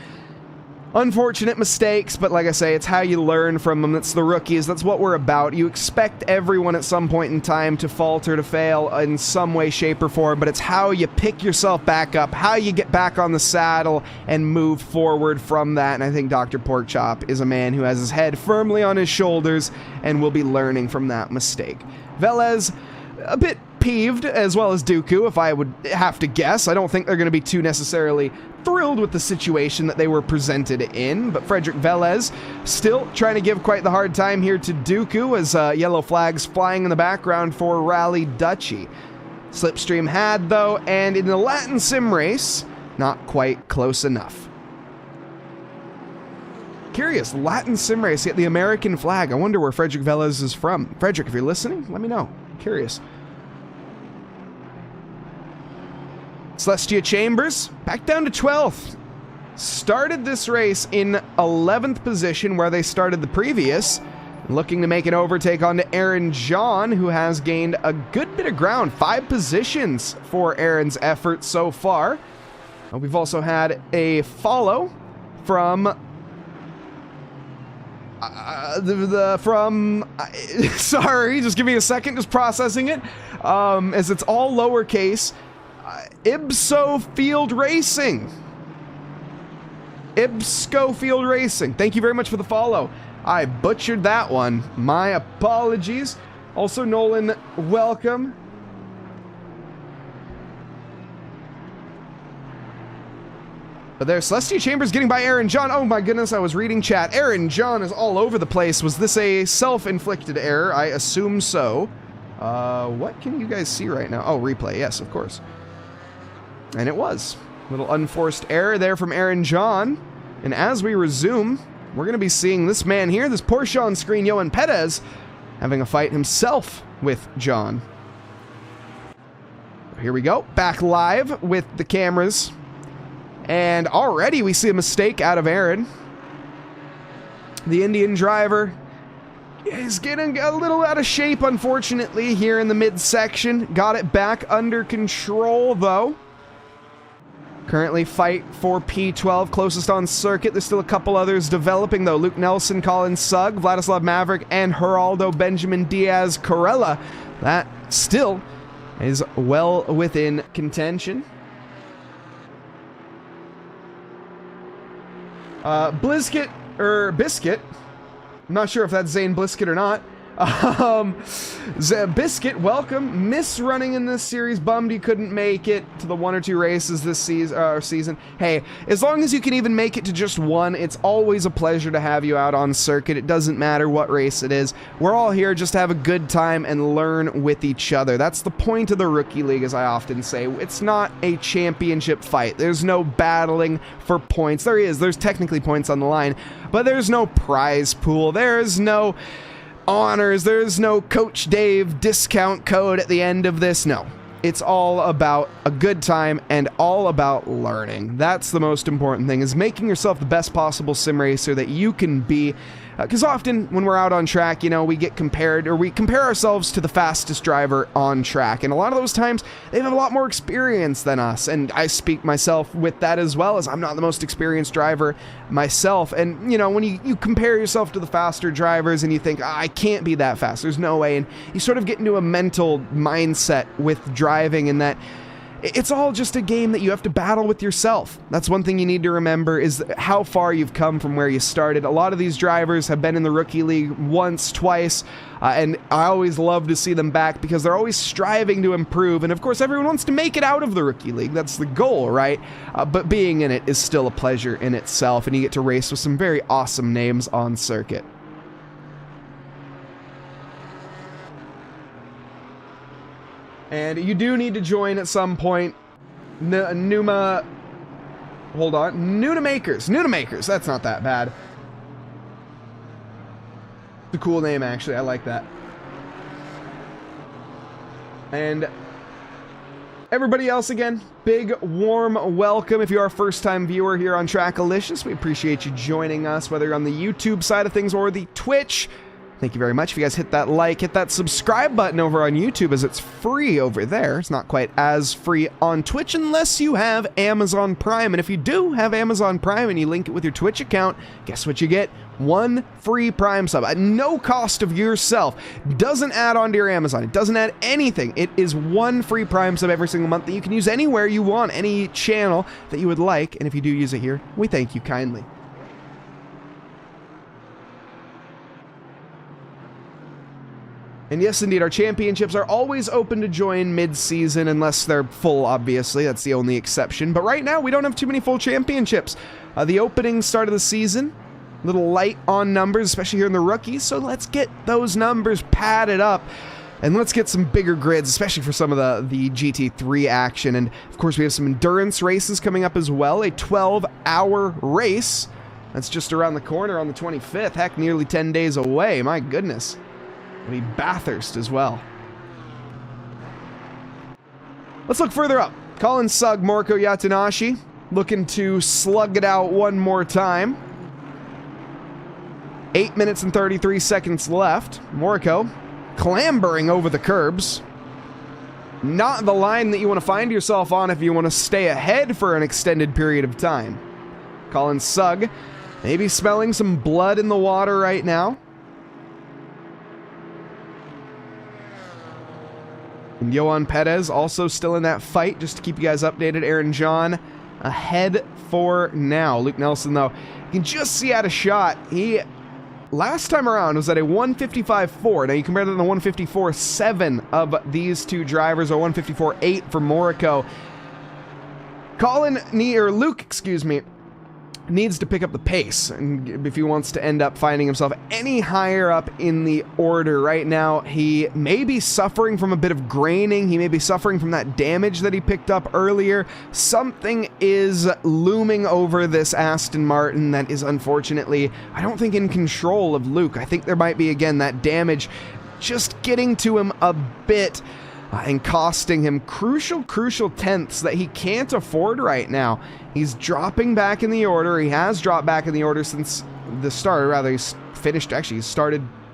Unfortunate mistakes, but like I say, it's how you learn from them. It's the rookies, that's what we're about. You expect everyone at some point in time to falter, to fail in some way, shape, or form, but it's how you pick yourself back up, how you get back on the saddle and move forward from that. And I think Dr. Porkchop is a man who has his head firmly on his shoulders and will be learning from that mistake. Velez, a bit peeved, as well as Dooku, if I would have to guess. I don't think they're going to be too necessarily thrilled with the situation that they were presented in, but Frederick Velez still trying to give quite the hard time here to Dooku as yellow flags flying in the background for Rally Dutchy. Slipstream had, though, and in the Latin sim race, not quite close enough. Curious, Latin sim race, yet the American flag. I wonder where Frederick Velez is from. Frederick, if you're listening, let me know. I'm curious. Celestia Chambers, back down to 12th. Started this race in 11th position where they started the previous. Looking to make an overtake onto Aaron John, who has gained a good bit of ground. 5 positions for Aaron's effort so far. We've also had a follow from... sorry, just give me a second, just processing it. As it's all lowercase. Ibso Field Racing. Ibsco Field Racing. Thank you very much for the follow. I butchered that one. My apologies. Also, Nolan, welcome. But there's Celestia Chambers getting by Aaron John. Oh my goodness, I was reading chat. Aaron John is all over the place. Was this a self-inflicted error? I assume so. What can you guys see right now? Oh, replay. Yes, of course. And it was. Little unforced error there from Aaron John. And as we resume, we're going to be seeing this man here, this Porsche on screen, Johan Perez, having a fight himself with John. Here we go. Back live with the cameras. And already we see a mistake out of Aaron. The Indian driver is getting a little out of shape, unfortunately, here in the midsection. Got it back under control, though. Currently fight for P12, closest on circuit. There's still a couple others developing, though. Luke Nelson, Colin Sugg, Vladislav Maverick, and Geraldo Benjamin Diaz Corella. That still is well within contention. Biscuit, I'm not sure if that's Zane Blisket or not. Biscuit, welcome. Miss running in this series. Bummed you couldn't make it to the 1 or 2 races this season. Hey, as long as you can even make it to just one, it's always a pleasure to have you out on circuit. It doesn't matter what race it is. We're all here just to have a good time and learn with each other. That's the point of the Rookie League, as I often say. It's not a championship fight. There's no battling for points. There's technically points on the line, but there's no prize pool. There's no honors. There's no Coach Dave discount code at the end of this. No, it's all about a good time and all about learning. That's the most important thing, is making yourself the best possible sim racer that you can be. Because often when we're out on track, you know, we get compared, or we compare ourselves to the fastest driver on track. And a lot of those times, they have a lot more experience than us. And I speak myself with that as well, as I'm not the most experienced driver myself. And, you know, when you compare yourself to the faster drivers and you think, I can't be that fast, there's no way. And you sort of get into a mental mindset with driving, and that it's all just a game that you have to battle with yourself. That's one thing you need to remember, is how far you've come from where you started. A lot of these drivers have been in the Rookie League once, twice, and I always love to see them back because they're always striving to improve. And of course, everyone wants to make it out of the Rookie League. That's the goal, right? But being in it is still a pleasure in itself, and you get to race with some very awesome names on circuit. And you do need to join at some point. Nuna Makers. That's not that bad. It's a cool name, actually. I like that. And everybody else, again, big warm welcome. If you're a first-time viewer here on TRACKILICIOUS, we appreciate you joining us, whether you're on the YouTube side of things or the Twitch. Thank you very much. If you guys hit that like, hit that subscribe button over on YouTube, as it's free over there. It's not quite as free on Twitch unless you have Amazon Prime. And if you do have Amazon Prime and you link it with your Twitch account, guess what you get? 1 free Prime sub at no cost of yourself. Doesn't add on to your Amazon. It doesn't add anything. It is 1 free Prime sub every single month that you can use anywhere you want, any channel that you would like. And if you do use it here, we thank you kindly. And yes, indeed, our championships are always open to join mid-season, unless they're full, obviously. That's the only exception. But right now, we don't have too many full championships. The opening start of the season, a little light on numbers, especially here in the rookies. So let's get those numbers padded up. And let's get some bigger grids, especially for some of the GT3 action. And, of course, we have some endurance races coming up as well. A 12-hour race. That's just around the corner on the 25th. Heck, nearly 10 days away. My goodness. It'll be Bathurst as well. Let's look further up. Colin Sugg, Moriko Yatanashi, looking to slug it out one more time. 8 minutes and 33 seconds left. Moriko clambering over the curbs. Not the line that you want to find yourself on if you want to stay ahead for an extended period of time. Colin Sugg, maybe smelling some blood in the water right now. And Johan Perez also still in that fight, just to keep you guys updated. Aaron John ahead for now. Luke Nelson, though, you can just see out a shot. He, last time around, was at a 155.4. Now, you compare that to the 154.7 of these two drivers, or 154.8 for Moriko. Luke, excuse me, needs to pick up the pace, and if he wants to end up finding himself any higher up in the order. Right now, he may be suffering from a bit of graining. He may be suffering from that damage that he picked up earlier. Something is looming over this Aston Martin that is, unfortunately, I don't think in control of Luke. I think there might be, again, that damage just getting to him a bit and costing him crucial tenths that he can't afford right now. He's dropping back in the order. He has dropped back in the order since the start. Or rather, he's finished. Actually,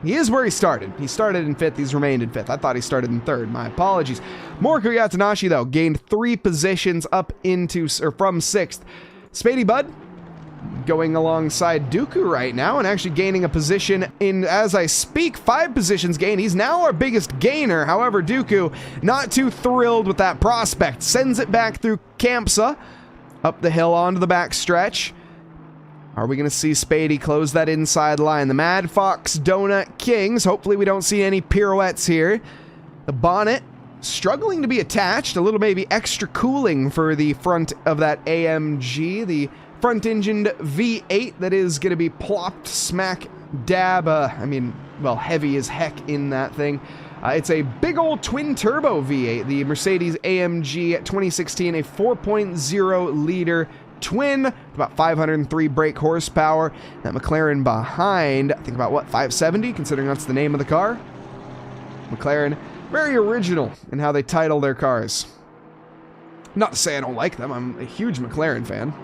he is where he started. He started in 5th. He's remained in 5th. I thought he started in 3rd. My apologies. Moriko Yatanashi, though, gained 3 positions up into, or from 6th. Spady Bud going alongside Dooku right now and actually gaining a position in, as I speak, 5 positions gained. He's now our biggest gainer. However, Dooku not too thrilled with that prospect. Sends it back through Campsa, up the hill onto the back stretch. Are we going to see Spady close that inside line? The Mad Fox Donut Kings. Hopefully we don't see any pirouettes here. The bonnet struggling to be attached. A little maybe extra cooling for the front of that AMG. The front-engined V8 that is going to be plopped smack dab, well, heavy as heck in that thing. It's a big old twin-turbo V8, the Mercedes AMG 2016, a 4.0-liter twin, about 503 brake horsepower. That McLaren behind, I think about, what, 570, considering that's the name of the car? McLaren, very original in how they title their cars. Not to say I don't like them, I'm a huge McLaren fan.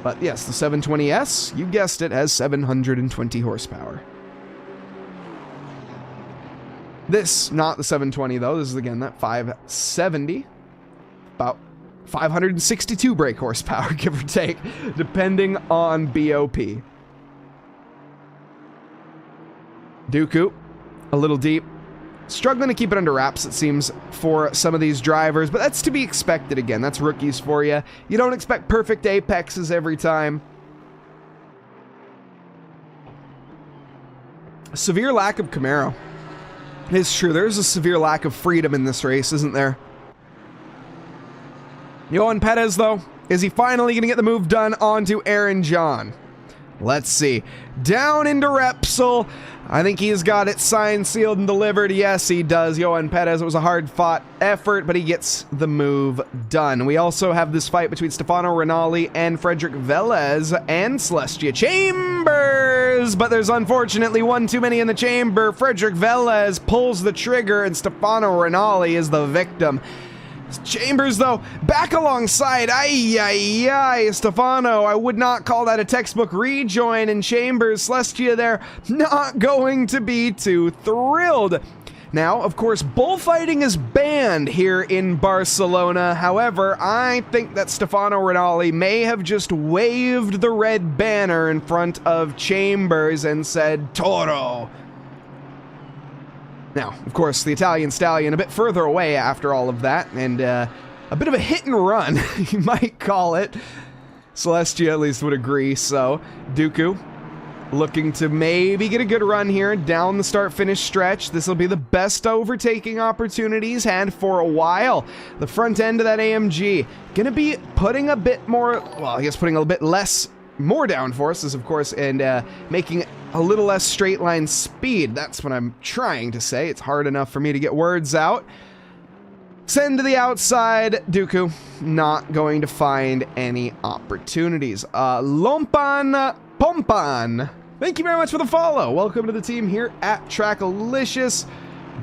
But yes, the 720S, you guessed it, has 720 horsepower. This, not the 720 though, this is again that 570. About 562 brake horsepower, give or take, depending on BOP. Dooku, a little deep. Struggling to keep it under wraps, it seems, for some of these drivers, but that's to be expected again. That's rookies for you. You don't expect perfect apexes every time. A severe lack of Camaro. It's true, there's a severe lack of freedom in this race, isn't there? Johan Perez, though, is he finally going to get the move done onto Aaron John? Let's see. Down into Repsol. I think he's got it signed, sealed, and delivered. Yes, he does. Johan Perez, it was a hard-fought effort, but he gets the move done. We also have this fight between Stefano Rinaldi and Frederick Velez and Celestia Chambers, but there's unfortunately one too many in the chamber. Frederick Velez pulls the trigger, and Stefano Rinaldi is the victim. Chambers, though, back alongside. Stefano, I would not call that a textbook rejoin, and Chambers, Celestia there, not going to be too thrilled. Now, of course, bullfighting is banned here in Barcelona. However, I think that Stefano Rinaldi may have just waved the red banner in front of Chambers and said, Toro. Now, of course, the Italian Stallion a bit further away after all of that, and a bit of a hit and run, you might call it. Celestia at least would agree, so Dooku looking to maybe get a good run here down the start-finish stretch. This will be the best overtaking opportunity he's had for a while. The front end of that AMG gonna be putting a bit more, well, I guess putting a bit less, more downforces, of course, and making a little less straight line speed. That's what I'm trying to say. It's hard enough for me to get words out. Send to the outside. Dooku not going to find any opportunities. Lompan Pompan, thank you very much for the follow. Welcome to the team here at TRACKILICIOUS.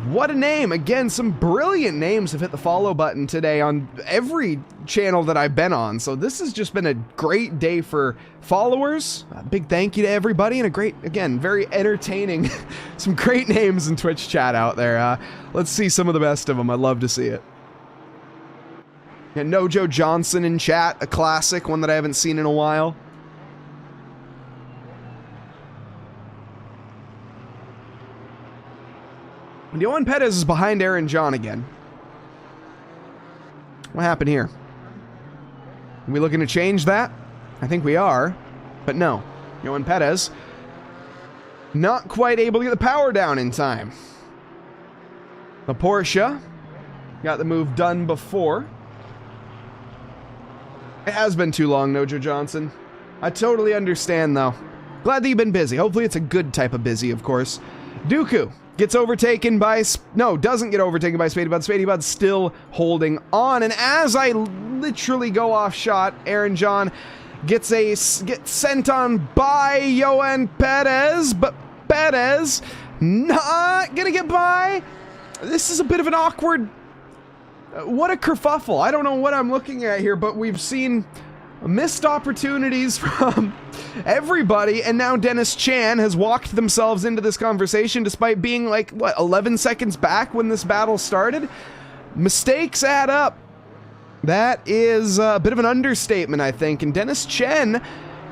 what a name. Again, some brilliant names have hit the follow button today on every channel that I've been on. So this has just been a great day for followers. A big thank you to everybody, and a great, again, very entertaining, some great names in Twitch chat out there. Let's see some of the best of them. I'd love to see it. And Nojo Johnson in chat, a classic, one that I haven't seen in a while. And Johan Perez is behind Aaron John again. What happened here? Are we looking to change that? I think we are, but no. Johan Perez not quite able to get the power down in time. The Porsche got the move done before. It has been too long, Nojo Johnson. I totally understand, though. Glad that you've been busy. Hopefully it's a good type of busy, of course. Dooku gets overtaken by... No, doesn't get overtaken by Spadey Bud. Spadey Bud's still holding on. And as I literally go off shot, Aaron John gets sent on by Johan Perez. But Perez not gonna get by. This is a bit of an awkward... What a kerfuffle. I don't know what I'm looking at here, but we've seen missed opportunities from everybody, and now Dennis Chan has walked themselves into this conversation despite being like, what, 11 seconds back when this battle started? Mistakes add up. That is a bit of an understatement, I think, and Dennis Chen,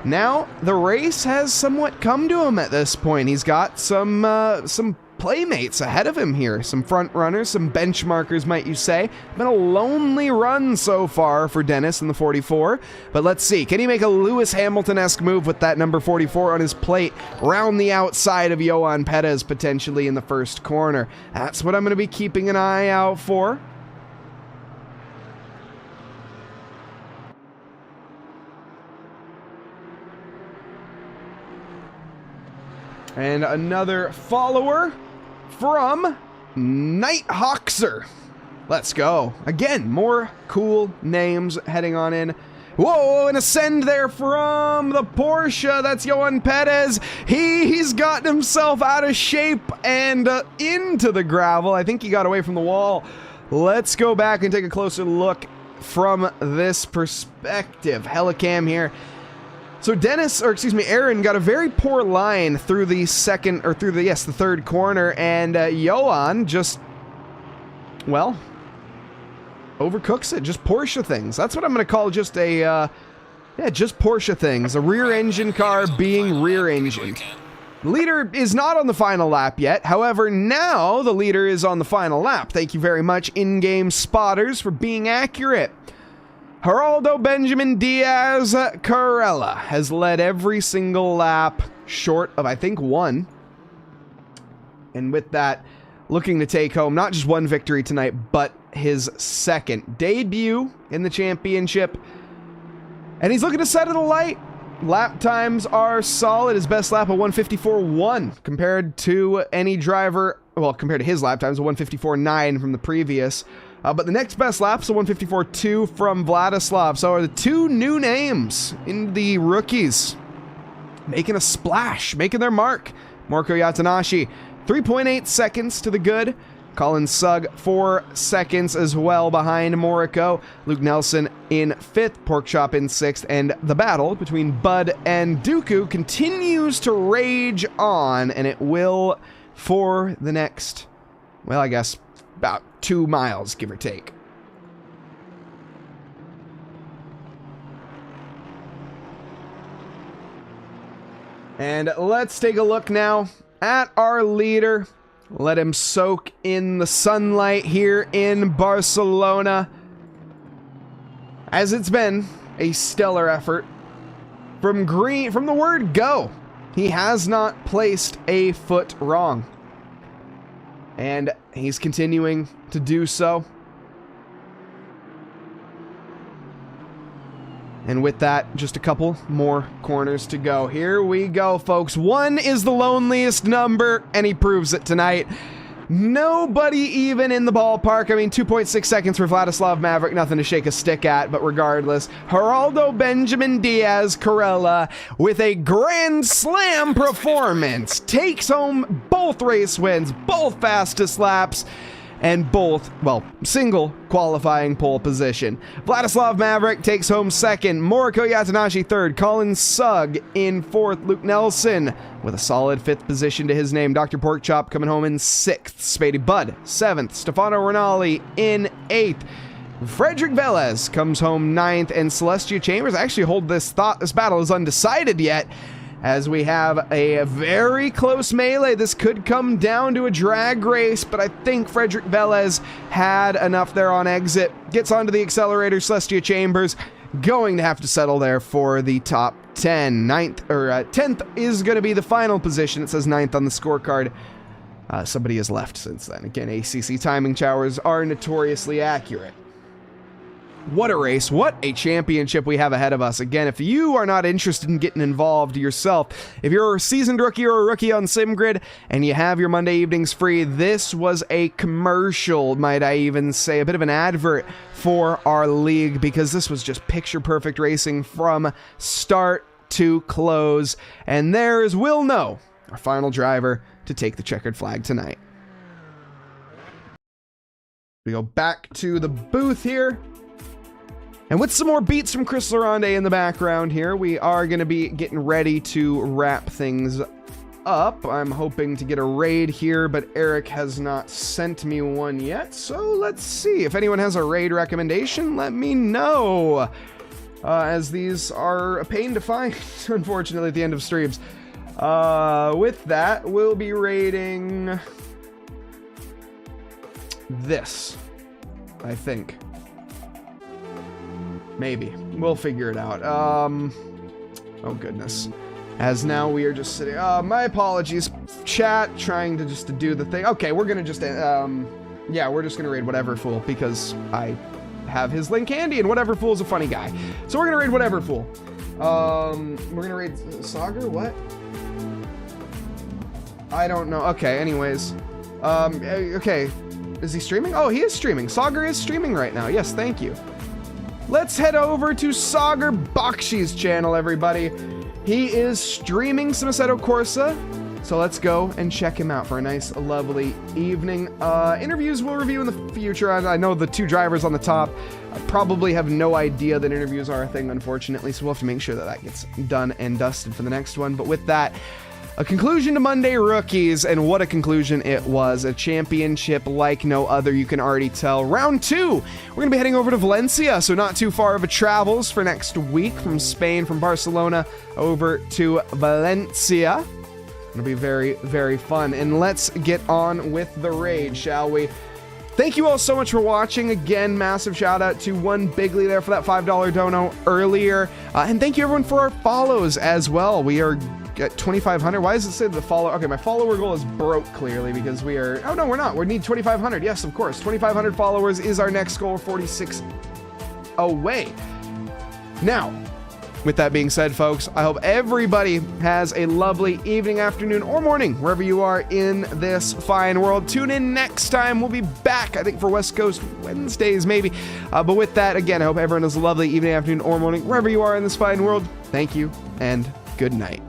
now the race has somewhat come to him at this point. He's got some playmates ahead of him here, some front runners, some benchmarkers, might you say. Been a lonely run so far for Dennis in the 44, but let's see. Can he make a Lewis Hamilton-esque move with that number 44 on his plate, round the outside of Johan Perez potentially in the first corner? That's what I'm going to be keeping an eye out for. And another follower from Nighthawkser. Let's go. Again, more cool names heading on in. Whoa, an ascend there from the Porsche. That's Johan Perez. He's gotten himself out of shape and into the gravel. I think he got away from the wall. Let's go back and take a closer look from this perspective. Helicam here. So Aaron got a very poor line through the the third corner, and Johan just, well, overcooks it. Just Porsche things. That's what I'm going to call just a, just Porsche things. A rear engine car being rear engined. The leader is not on the final lap yet. However, now the leader is on the final lap. Thank you very much, in-game spotters, for being accurate. Geraldo Benjamin Diaz Carella has led every single lap short of, I think, one. And with that, looking to take home not just one victory tonight, but his second debut in the championship. And he's looking to set it alight. Lap times are solid. His best lap, a 154.1 compared to any driver, well, compared to his lap times, a 154.9 from the previous. But the next best lap's a 154.2 from Vladislav. So are the two new names in the rookies making a splash, making their mark. Moriko Yatanashi, 3.8 seconds to the good. Colin Sugg, 4 seconds as well behind Moriko. Luke Nelson in 5th, Porkchop in 6th, and the battle between Bud and Dooku continues to rage on, and it will for the next, well, I guess, about 2 miles, give or take. And let's take a look now at our leader. Let him soak in the sunlight here in Barcelona, as it's been a stellar effort from the word go. He has not placed a foot wrong, and he's continuing to do so. And with that, just a couple more corners to go. Here we go, folks. 1 is the loneliest number, and he proves it tonight. Nobody even in the ballpark. I mean, 2.6 seconds for Vladislav Maverick, nothing to shake a stick at, but regardless, Geraldo Benjamin Diaz Corella with a grand slam performance takes home both race wins, both fastest laps, and both, well, single qualifying pole position. Vladislav Maverick takes home second, Moriko Yatanashi third, Colin Sugg in fourth, Luke Nelson with a solid fifth position to his name, Dr. Porkchop coming home in sixth, Spady Budd seventh, Stefano Rinaldi in eighth, Frederick Velez comes home ninth, and Celestia Chambers actually hold this battle is undecided yet, as we have a very close melee. This could come down to a drag race, but I think Frederick Velez had enough there on exit. Gets onto the accelerator, Celestia Chambers going to have to settle there for the top 10. 10th is going to be the final position. It says 9th on the scorecard. Somebody has left since then. Again, ACC timing towers are notoriously accurate. What a race, what a championship we have ahead of us. Again, if you are not interested in getting involved yourself, if you're a seasoned rookie or a rookie on SimGrid and you have your Monday evenings free, this was a commercial, might I even say, a bit of an advert for our league, because this was just picture perfect racing from start to close. And there's Will No, our final driver, to take the checkered flag tonight. We go back to the booth here. And with some more beats from Chris Laronde in the background here, we are going to be getting ready to wrap things up. I'm hoping to get a raid here, but Eric has not sent me one yet. So let's see. If anyone has a raid recommendation, let me know. As these are a pain to find, unfortunately, at the end of streams. With that, we'll be raiding this, I think. Maybe. We'll figure it out. Oh goodness. As now we are just sitting, my apologies, chat, trying to just do the thing. Okay, we're gonna just, yeah, we're just gonna raid Whatever Fool, because I have his link handy, and Whatever Fool's a funny guy. So we're gonna raid Whatever Fool. We're gonna raid Sagar, what? I don't know. Okay, anyways. Okay. Is he streaming? Oh, he is streaming. Sagar is streaming right now. Yes, thank you. Let's head over to Sagar Bakshi's channel, everybody. He is streaming some Assetto Corsa, so let's go and check him out for a nice, lovely evening. Interviews we'll review in the future. I know the two drivers on the top probably have no idea that interviews are a thing, unfortunately, so we'll have to make sure that that gets done and dusted for the next one. But with that, a conclusion to Monday Rookies, and what a conclusion it was. A championship like no other, you can already tell. Round 2, we're going to be heading over to Valencia, so not too far of a travels for next week from Spain, from Barcelona over to Valencia. It'll be very, very fun. And let's get on with the raid, shall we? Thank you all so much for watching. Again, massive shout out to One Bigly there for that $5 dono earlier. And thank you everyone for our follows as well. We are at 2,500. Why does it say the follow? Okay, my follower goal is broke clearly because we are. Oh no, we're not. We need 2,500. Yes, of course. 2,500 followers is our next goal. 46 away. Now, with that being said, folks, I hope everybody has a lovely evening, afternoon, or morning wherever you are in this fine world. Tune in next time. We'll be back, I think, for West Coast Wednesdays, maybe. But with that, again, I hope everyone has a lovely evening, afternoon, or morning wherever you are in this fine world. Thank you, and good night.